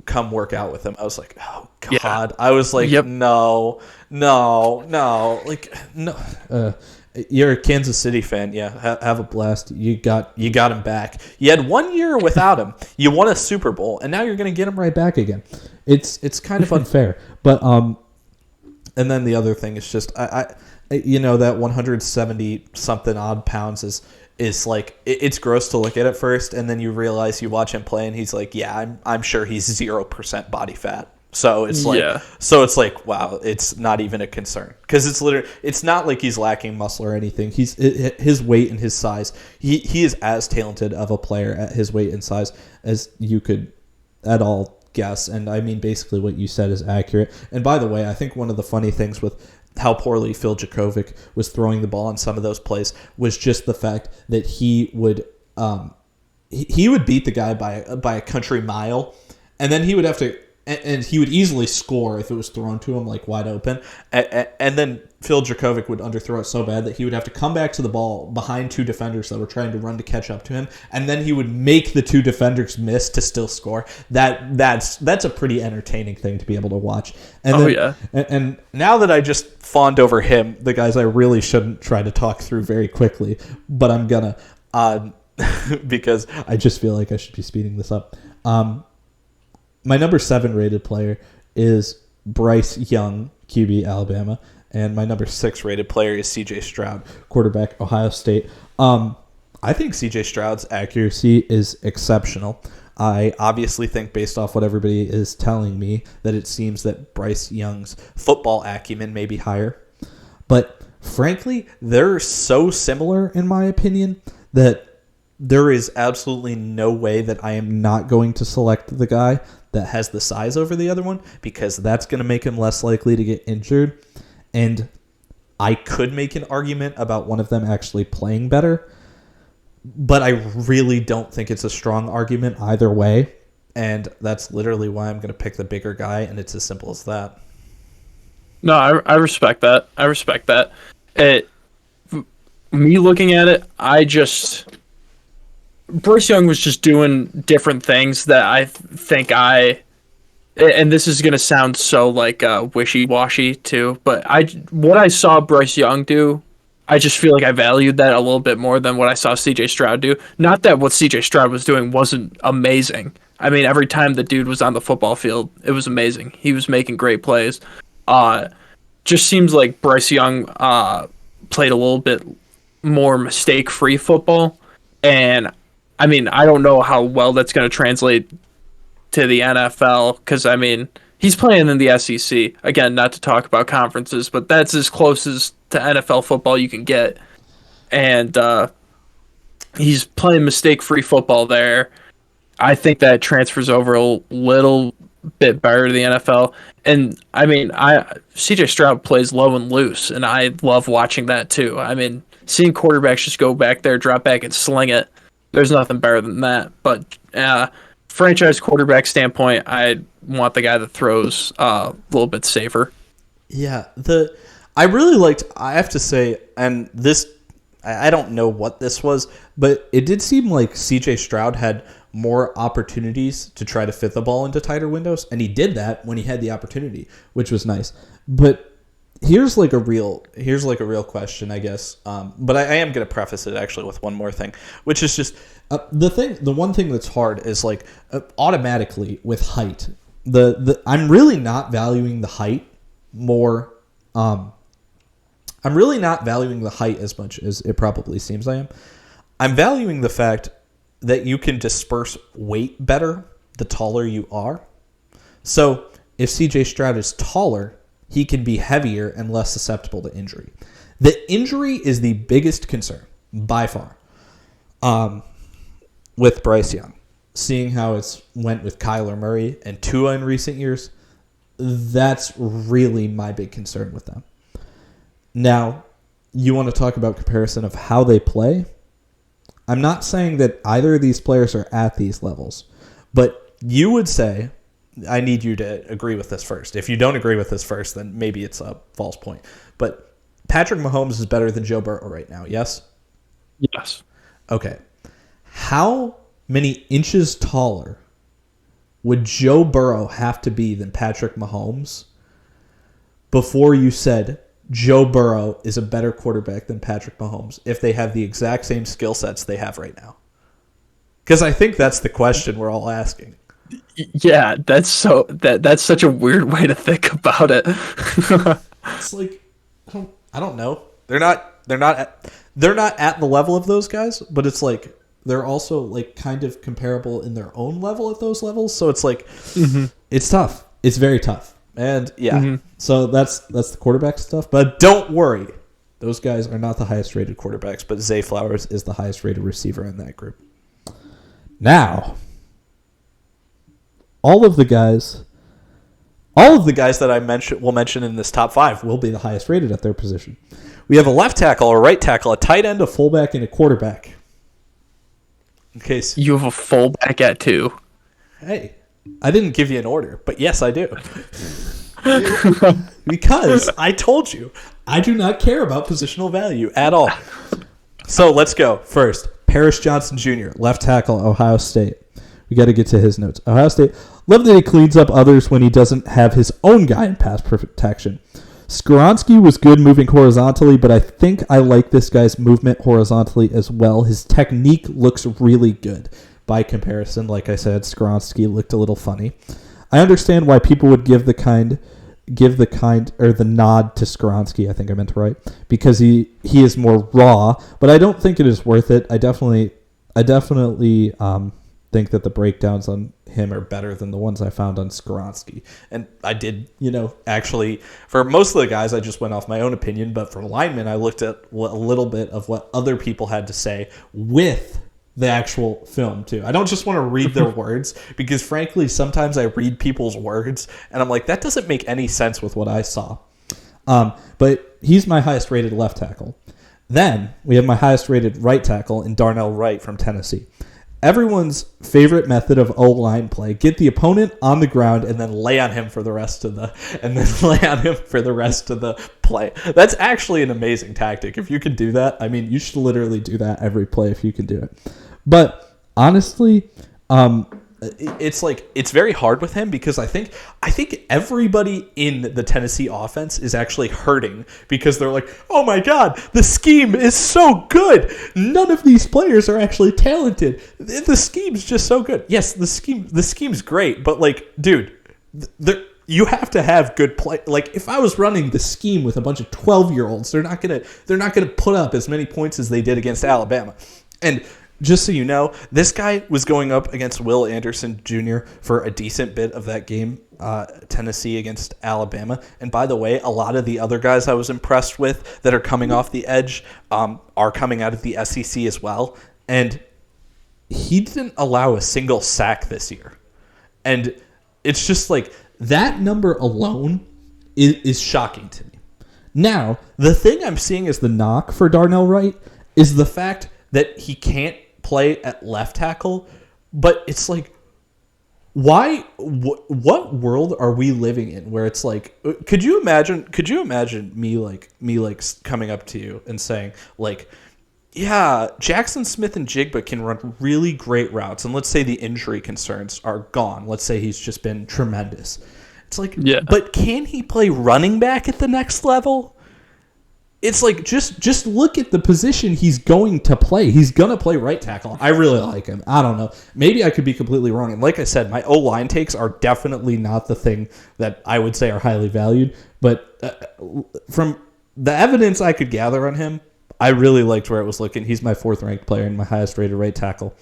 come work out with him, I was like, oh God. Yeah. I was like, no. Like, no. You're a Kansas City fan. Yeah, have a blast. You got him back. You had 1 year without him. You won a Super Bowl, and now you're going to get him right back again. It's kind of unfair. But and then the other thing is just I that 170 something odd pounds is like, it's gross to look at first, and then you realize, you watch him play and he's like, yeah, I'm sure he's 0% body fat. So it's like, wow, it's not even a concern, because it's not like he's lacking muscle or anything. His weight and his size, he is as talented of a player at his weight and size as you could at all guess. And I mean, basically what you said is accurate. And by the way, I think one of the funny things with how poorly Phil Jurkovec was throwing the ball on some of those plays was just the fact that he would beat the guy by a country mile, and then he would have to, and he would easily score if it was thrown to him like wide open, and then Phil Jurkovec would underthrow it so bad that he would have to come back to the ball behind 2 defenders that were trying to run to catch up to him, and then he would make the 2 defenders miss to still score. That's a pretty entertaining thing to be able to watch. And and now that I just fawned over him, the guys I really shouldn't try to talk through very quickly, but I'm gonna because I just feel like I should be speeding this up. My number 7 rated player is Bryce Young, QB, Alabama. And my number 6 rated player is CJ Stroud, quarterback, Ohio State. I think CJ Stroud's accuracy is exceptional. I obviously think, based off what everybody is telling me, that it seems that Bryce Young's football acumen may be higher. But frankly, they're so similar, in my opinion, that there is absolutely no way that I am not going to select the guy that has the size over the other one, because that's going to make him less likely to get injured. And I could make an argument about one of them actually playing better, but I really don't think it's a strong argument either way. And that's literally why I'm going to pick the bigger guy, and it's as simple as that. No, I respect that. Me looking at it, Bryce Young was just doing different things that I think and this is going to sound so like wishy-washy too, but what I saw Bryce Young do, I just feel like I valued that a little bit more than what I saw CJ Stroud do. Not that what CJ Stroud was doing wasn't amazing. I mean, every time the dude was on the football field, it was amazing. He was making great plays. Just seems like Bryce Young played a little bit more mistake-free football, and I mean, I don't know how well that's going to translate to the NFL, because, I mean, he's playing in the SEC. Again, not to talk about conferences, but that's as close as to NFL football you can get. And he's playing mistake-free football there. I think that transfers over a little bit better to the NFL. And, I mean, CJ Stroud plays low and loose, and I love watching that too. I mean, seeing quarterbacks just go back there, drop back, and sling it, there's nothing better than that. But franchise quarterback standpoint, I want the guy that throws a little bit safer. Yeah, I really liked, I have to say, and this, I don't know what this was, but it did seem like CJ Stroud had more opportunities to try to fit the ball into tighter windows, and he did that when he had the opportunity, which was nice. But here's like a real question, I guess. But I am going to preface it actually with one more thing, which is just the one thing that's hard is like automatically with height. I'm really not valuing the height more. I'm really not valuing the height as much as it probably seems I am. I'm valuing the fact that you can disperse weight better the taller you are. So if CJ Stroud is taller, he can be heavier and less susceptible to injury. The injury is the biggest concern by far. with Bryce Young, seeing how it's went with Kyler Murray and Tua in recent years, that's really my big concern with them. Now, you want to talk about comparison of how they play? I'm not saying that either of these players are at these levels, but you would say, I need you to agree with this first. If you don't agree with this first, then maybe it's a false point. But Patrick Mahomes is better than Joe Burrow right now, yes? Yes. Okay. How many inches taller would Joe Burrow have to be than Patrick Mahomes before you said Joe Burrow is a better quarterback than Patrick Mahomes if they have the exact same skill sets they have right now? Because I think that's the question we're all asking. Yeah, that's such a weird way to think about it. It's like I don't know. They're not at the level of those guys, but it's like they're also like kind of comparable in their own level at those levels. So it's like It's tough. It's very tough. And yeah, so that's the quarterback stuff. But don't worry, those guys are not the highest rated quarterbacks. But Zay Flowers is the highest rated receiver in that group. Now, all of the guys that I will mention in this top 5 will be the highest rated at their position. We have a left tackle, a right tackle, a tight end, a fullback, and a quarterback. In case you have a fullback at 2. Hey, I didn't give you an order, but yes, I do. Because I told you, I do not care about positional value at all. So let's go. First, Paris Johnson Jr., left tackle, Ohio State. We got to get to his notes. Ohio State, love that he cleans up others when he doesn't have his own guy in pass protection. Skoronski was good moving horizontally, but I think I like this guy's movement horizontally as well. His technique looks really good. By comparison, like I said, Skoronski looked a little funny. I understand why people would give the nod to Skoronski, I think I meant to write, because he is more raw, but I don't think it is worth it. I definitely think that the breakdowns on him are better than the ones I found on Skoronski. And I did, actually, for most of the guys, I just went off my own opinion, but for linemen, I looked at a little bit of what other people had to say with the actual film, too. I don't just want to read their words, because frankly, sometimes I read people's words, and I'm like, that doesn't make any sense with what I saw. But he's my highest rated left tackle. Then we have my highest rated right tackle in Darnell Wright from Tennessee. Everyone's favorite method of O-line play: get the opponent on the ground and then lay on him for the rest of the play. That's actually an amazing tactic. If you can do that, I mean, you should literally do that every play if you can do it. But honestly, it's very hard with him because I think everybody in the Tennessee offense is actually hurting because they're like, oh my God, the scheme is so good. None of these players are actually talented. The scheme's just so good. Yes, the scheme's great, but like, dude, you have to have good play. Like, if I was running the scheme with a bunch of 12-year-olds, they're not gonna put up as many points as they did against Alabama. And just so you know, this guy was going up against Will Anderson Jr. for a decent bit of that game, Tennessee against Alabama. And by the way, a lot of the other guys I was impressed with that are coming off the edge are coming out of the SEC as well. And he didn't allow a single sack this year. And it's just like, that number alone is shocking to me. Now, the thing I'm seeing as the knock for Darnell Wright is the fact that he can't play at left tackle, but it's like, why? What world are we living in where it's like? Could you imagine me coming up to you and saying like, yeah, Jackson Smith and Jigba can run really great routes, and let's say the injury concerns are gone. Let's say he's just been tremendous. It's like, yeah, but can he play running back at the next level? It's like, just look at the position he's going to play. He's going to play right tackle. I really like him. I don't know. Maybe I could be completely wrong. And like I said, my O-line takes are definitely not the thing that I would say are highly valued. But from the evidence I could gather on him, I really liked where it was looking. He's my 4th ranked player and my highest rated right tackle.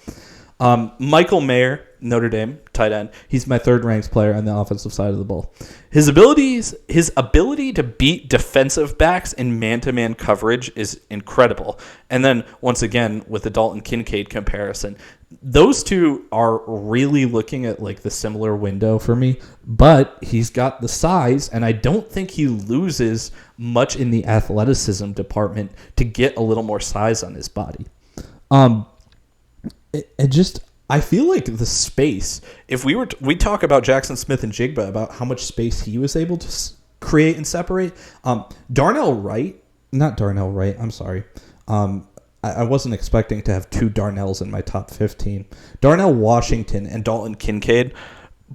Michael Mayer, Notre Dame, tight end. He's my third-ranked player on the offensive side of the ball. His ability to beat defensive backs in man-to-man coverage is incredible. And then, once again, with the Dalton Kincaid comparison, those two are really looking at like the similar window for me, but he's got the size, and I don't think he loses much in the athleticism department to get a little more size on his body. I feel like the space, if we talk about Jackson Smith and Jigba, about how much space he was able to create and separate. Darnell Wright, not Darnell Wright, I'm sorry. I wasn't expecting to have two Darnells in my top 15. Darnell Washington and Dalton Kincaid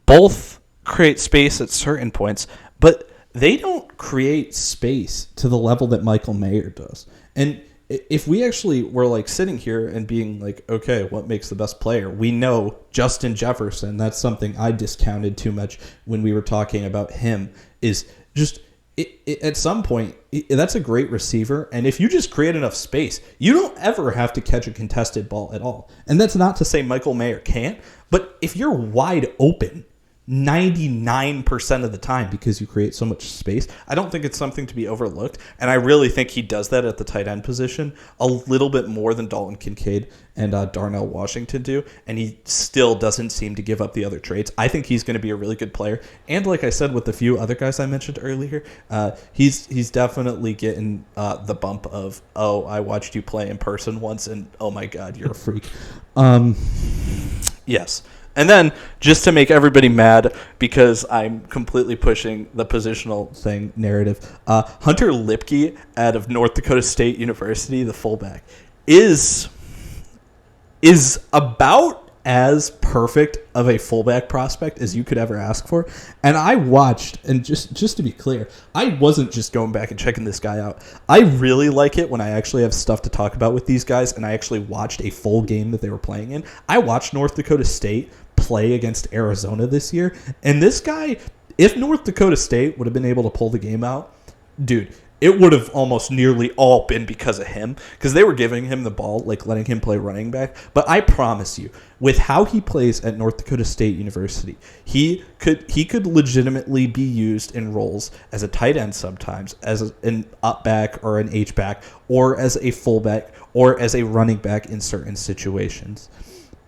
both create space at certain points, but they don't create space to the level that Michael Mayer does. And if we actually were like sitting here and being like, okay, what makes the best player? We know Justin Jefferson. That's something I discounted too much when we were talking about him, is just at some point, that's a great receiver. And if you just create enough space, you don't ever have to catch a contested ball at all. And that's not to say Michael Mayer can't, but if you're wide open 99% of the time because you create so much space, I don't think it's something to be overlooked. And I really think he does that at the tight end position a little bit more than Dalton Kincaid and Darnell Washington do. And he still doesn't seem to give up the other traits. I think he's going to be a really good player. And like I said, with the few other guys I mentioned earlier, he's definitely getting the bump of, oh, I watched you play in person once, and oh my God, you're a freak. Yes. And then, just to make everybody mad, because I'm completely pushing the positional thing narrative, Hunter Lipke out of North Dakota State University, the fullback, is about as perfect of a fullback prospect as you could ever ask for. And I watched, and just to be clear, I wasn't just going back and checking this guy out. I really like it when I actually have stuff to talk about with these guys, and I actually watched a full game that they were playing in. I watched North Dakota State play against Arizona this year, and this guy, if North Dakota State would have been able to pull the game out, dude, it would have almost nearly all been because of him, because they were giving him the ball, like letting him play running back. But I promise you, with how he plays at North Dakota State University, he could legitimately be used in roles as a tight end sometimes, as an up back or an H back, or as a fullback, or as a running back in certain situations.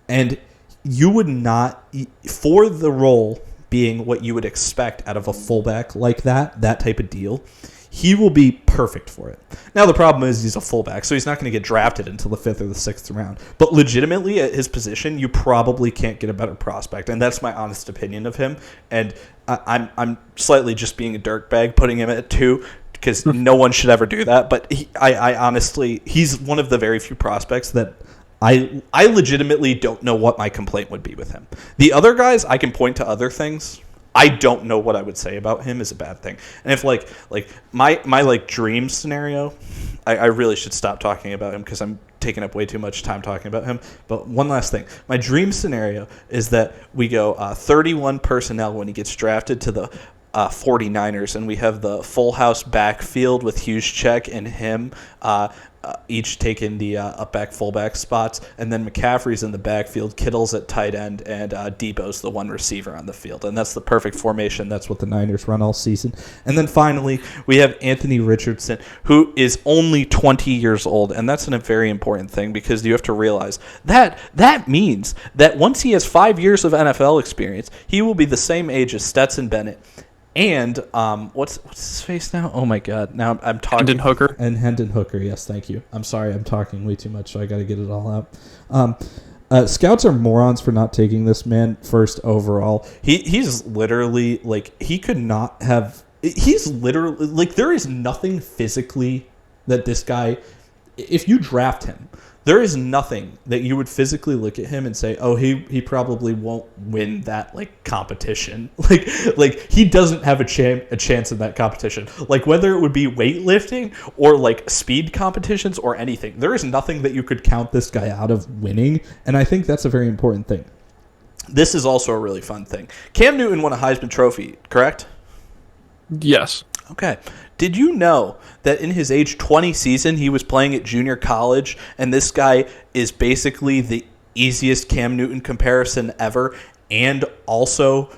And you would not, for the role being what you would expect out of a fullback like that type of deal, he will be perfect for it. Now, the problem is he's a fullback, so he's not going to get drafted until the 5th or the 6th round. But legitimately, at his position, you probably can't get a better prospect, and that's my honest opinion of him. And I'm slightly just being a dirtbag putting him at 2, because no one should ever do that. But I honestly, he's one of the very few prospects that I legitimately don't know what my complaint would be with him. The other guys, I can point to other things. I don't know what I would say about him is a bad thing. And if like my like dream scenario, I really should stop talking about him because I'm taking up way too much time talking about him. But one last thing. My dream scenario is that we go 31 personnel when he gets drafted to the 49ers, and we have the full house backfield with Juszczyk and him each taking the up-back, fullback spots, and then McCaffrey's in the backfield, Kittle's at tight end, and Debo's the one receiver on the field. And that's the perfect formation. That's what the Niners run all season. And then finally, we have Anthony Richardson, who is only 20 years old, and that's a very important thing because you have to realize that means that once he has 5 years of NFL experience, he will be the same age as Stetson Bennett. And what's his face now? Oh my God! Now I'm talking. Hendon Hooker. And Hendon Hooker. Yes, thank you. I'm sorry, I'm talking way too much, so I got to get it all out. Scouts are morons for not taking this man first overall. He's literally like he could not have. He's literally like there is nothing physically that this guy. If you draft him, there is nothing that you would physically look at him and say, oh, he probably won't win that like competition. Like he doesn't have a chance in that competition. Like whether it would be weightlifting or like speed competitions or anything, there is nothing that you could count this guy out of winning. And I think that's a very important thing. This is also a really fun thing. Cam Newton won a Heisman Trophy, correct? Yes. Okay. Did you know that in his age 20 season, he was playing at junior college, and this guy is basically easiest Cam Newton comparison ever, and also,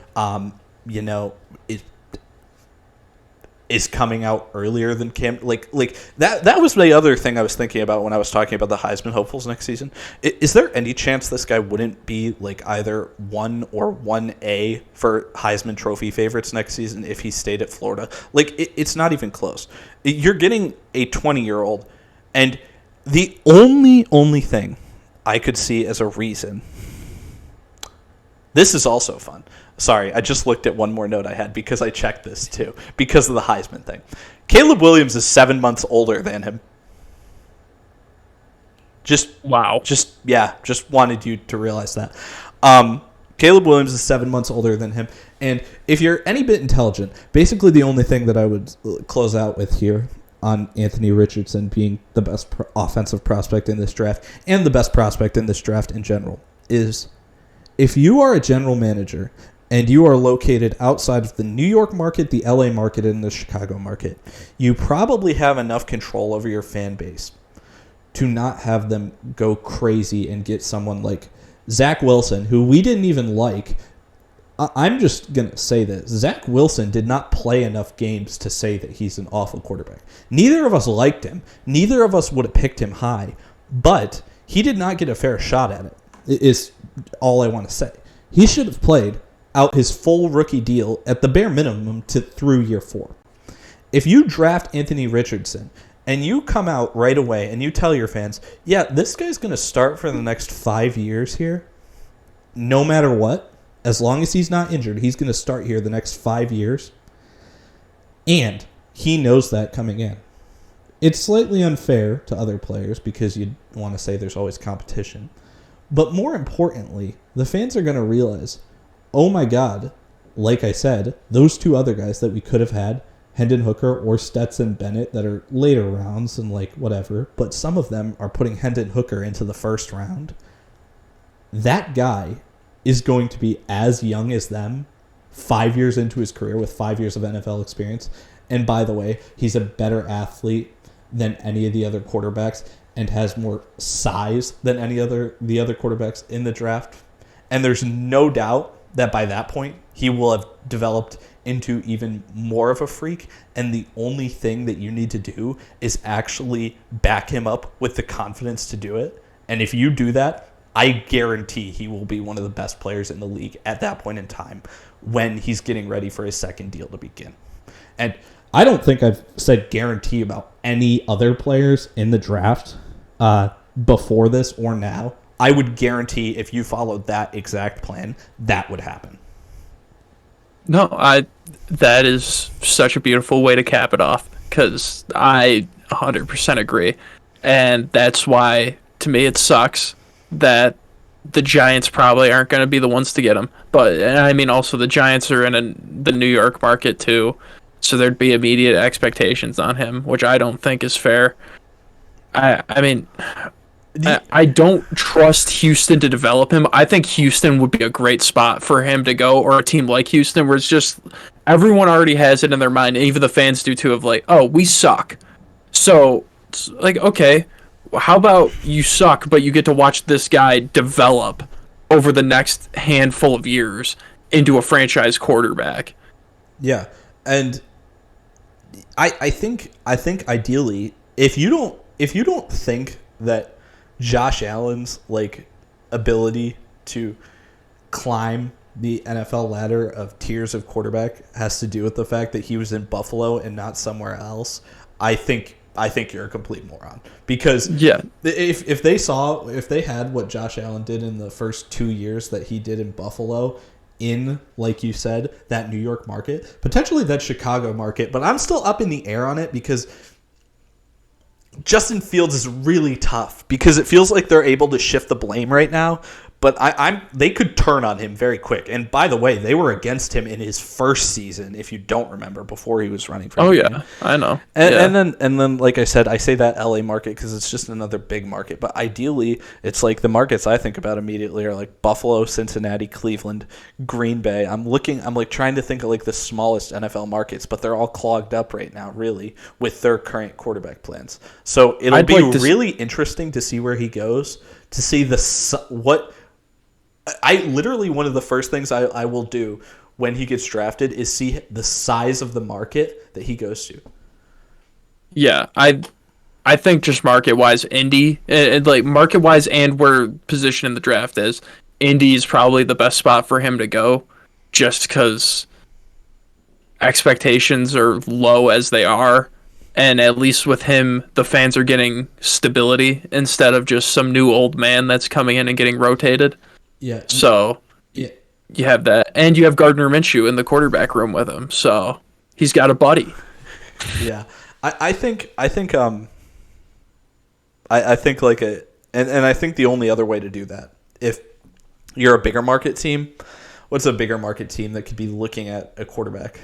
is coming out earlier than Cam. Like that was the other thing I was thinking about when I was talking about the Heisman hopefuls next season. Is there any chance this guy wouldn't be like either 1 or 1A for Heisman Trophy favorites next season if he stayed at Florida? Like it's not even close. You're getting a 20-year-old, and the only thing I could see as a reason. This is also fun. Sorry, I just looked at one more note I had because I checked this too, because of the Heisman thing. Caleb Williams is 7 months older than him. Just wanted you to realize that. Caleb Williams is 7 months older than him. And if you're any bit intelligent, basically the only thing that I would close out with here on Anthony Richardson being the best offensive prospect in this draft and the best prospect in this draft in general is if you are a general manager and you are located outside of the New York market, the LA market, and the Chicago market, you probably have enough control over your fan base to not have them go crazy and get someone like Zach Wilson, who we didn't even like. I'm just going to say this. Zach Wilson did not play enough games to say that he's an awful quarterback. Neither of us liked him. Neither of us would have picked him high. But he did not get a fair shot at it, is all I want to say. He should have played out his full rookie deal at the bare minimum through year 4. If you draft Anthony Richardson and you come out right away and you tell your fans, yeah, this guy's going to start for the next 5 years here, no matter what, as long as he's not injured, he's going to start here the next 5 years, and he knows that coming in. It's slightly unfair to other players because you want to say there's always competition. But more importantly, the fans are going to realize, oh my God, like I said, those 2 other guys that we could have had, Hendon Hooker or Stetson Bennett, that are later rounds and like whatever, but some of them are putting Hendon Hooker into the first round. That guy is going to be as young as them 5 years into his career with 5 years of NFL experience. And by the way, he's a better athlete than any of the other quarterbacks and has more size than the other quarterbacks in the draft. And there's no doubt that by that point, he will have developed into even more of a freak. And the only thing that you need to do is actually back him up with the confidence to do it. And if you do that, I guarantee he will be one of the best players in the league at that point in time when he's getting ready for his second deal to begin. And I don't think I've said guarantee about any other players in the draft before this or now. I would guarantee if you followed that exact plan, that would happen. No, that is such a beautiful way to cap it off because I 100% agree. And that's why, to me, it sucks that the Giants probably aren't going to be the ones to get him. But, I mean, also the Giants are in the New York market, too. So there'd be immediate expectations on him, which I don't think is fair. I don't trust Houston to develop him. I think Houston would be a great spot for him to go, or a team like Houston where it's just everyone already has it in their mind, and even the fans do too, of like, oh, we suck. So, it's like, okay, how about you suck, but you get to watch this guy develop over the next handful of years into a franchise quarterback. Yeah, and I think ideally, if you don't think that Josh Allen's like ability to climb the NFL ladder of tiers of quarterback has to do with the fact that he was in Buffalo and not somewhere else, I think you're a complete moron. Because if they had what Josh Allen did in the first 2 years that he did in Buffalo, in, like you said, that New York market, potentially that Chicago market, but I'm still up in the air on it because Justin Fields is really tough because it feels like they're able to shift the blame right now, but they could turn on him very quick. And by the way, they were against him in his first season, if you don't remember, before he was running for. Oh yeah, I know. And then, like I said, I say that LA market because it's just another big market. But ideally, it's like the markets I think about immediately are like Buffalo, Cincinnati, Cleveland, Green Bay. I'm like trying to think of like the smallest NFL markets, but they're all clogged up right now, really, with their current quarterback plans. So it'll be really interesting to see where he goes, to see what I literally, one of the first things I will do when he gets drafted is see the size of the market that he goes to. Yeah, I think just market-wise, Indy, like market-wise and where position in the draft is, Indy is probably the best spot for him to go, just because expectations are low as they are, and at least with him, the fans are getting stability instead of just some new old man that's coming in and getting rotated. Yeah. So Yeah. you have that, and you have Gardner Minshew in the quarterback room with him, so he's got a buddy. Yeah. I think like and I think the only other way to do that, if you're a bigger market team, what's a bigger market team that could be looking at a quarterback?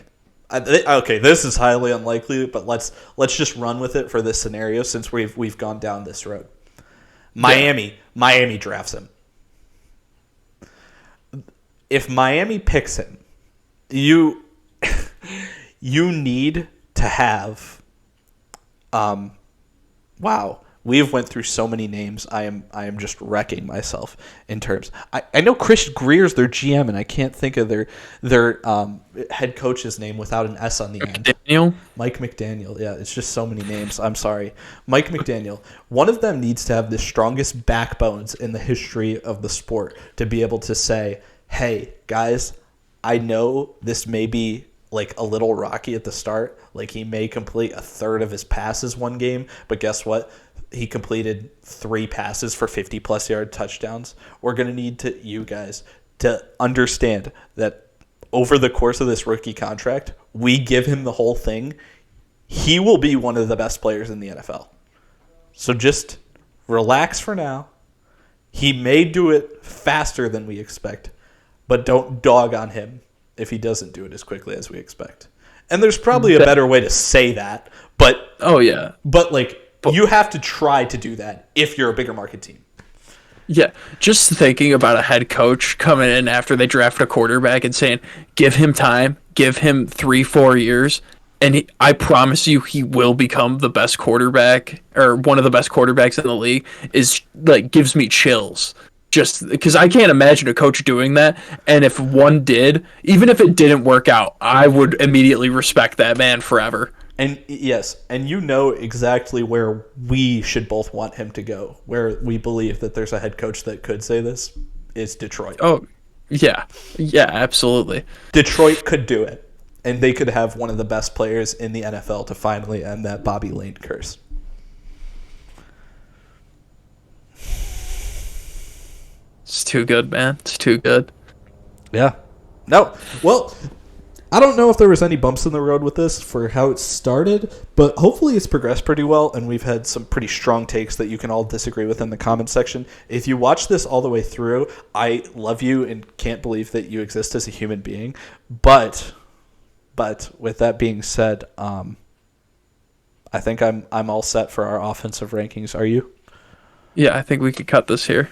Okay, this is highly unlikely, but let's just run with it for this scenario since we've gone down this road. Miami drafts him. If Miami picks him, you need to have wow, we've went through so many names. I am just wrecking myself in terms. I know Chris Greer's their GM, and I can't think of their head coach's name without an S on the end. Mike McDaniel. Yeah, it's just so many names. I'm sorry. Mike McDaniel. One of them needs to have the strongest backbones in the history of the sport to be able to say, hey, guys, I know this may be like a little rocky at the start. Like he may complete a third of his passes one game, but guess what? He completed 3 passes for 50-plus yard touchdowns. We're going to need you guys to understand that over the course of this rookie contract, we give him the whole thing. He will be one of the best players in the NFL. So just relax for now. He may do it faster than we expect, but don't dog on him if he doesn't do it as quickly as we expect. And there's probably a better way to say that, but you have to try to do that if you're a bigger market team. Yeah, just thinking about a head coach coming in after they draft a quarterback and saying, give him time, give him 3-4 years, and I promise you he will become the best quarterback or one of the best quarterbacks in the league, is like gives me chills. Just because I can't imagine a coach doing that, and if one did, even if it didn't work out, I would immediately respect that man forever. And yes, and you know exactly where we should both want him to go, where we believe that there's a head coach that could say this, is Detroit. Oh, yeah. Yeah, absolutely. Detroit could do it, and they could have one of the best players in the NFL to finally end that Bobby Lane curse. It's too good, man. It's too good. Yeah. No. Well, I don't know if there was any bumps in the road with this for how it started, but hopefully it's progressed pretty well, and we've had some pretty strong takes that you can all disagree with in the comment section. If you watch this all the way through, I love you and can't believe that you exist as a human being. But with that being said, I think I'm all set for our offensive rankings. Are you? Yeah, I think we could cut this here.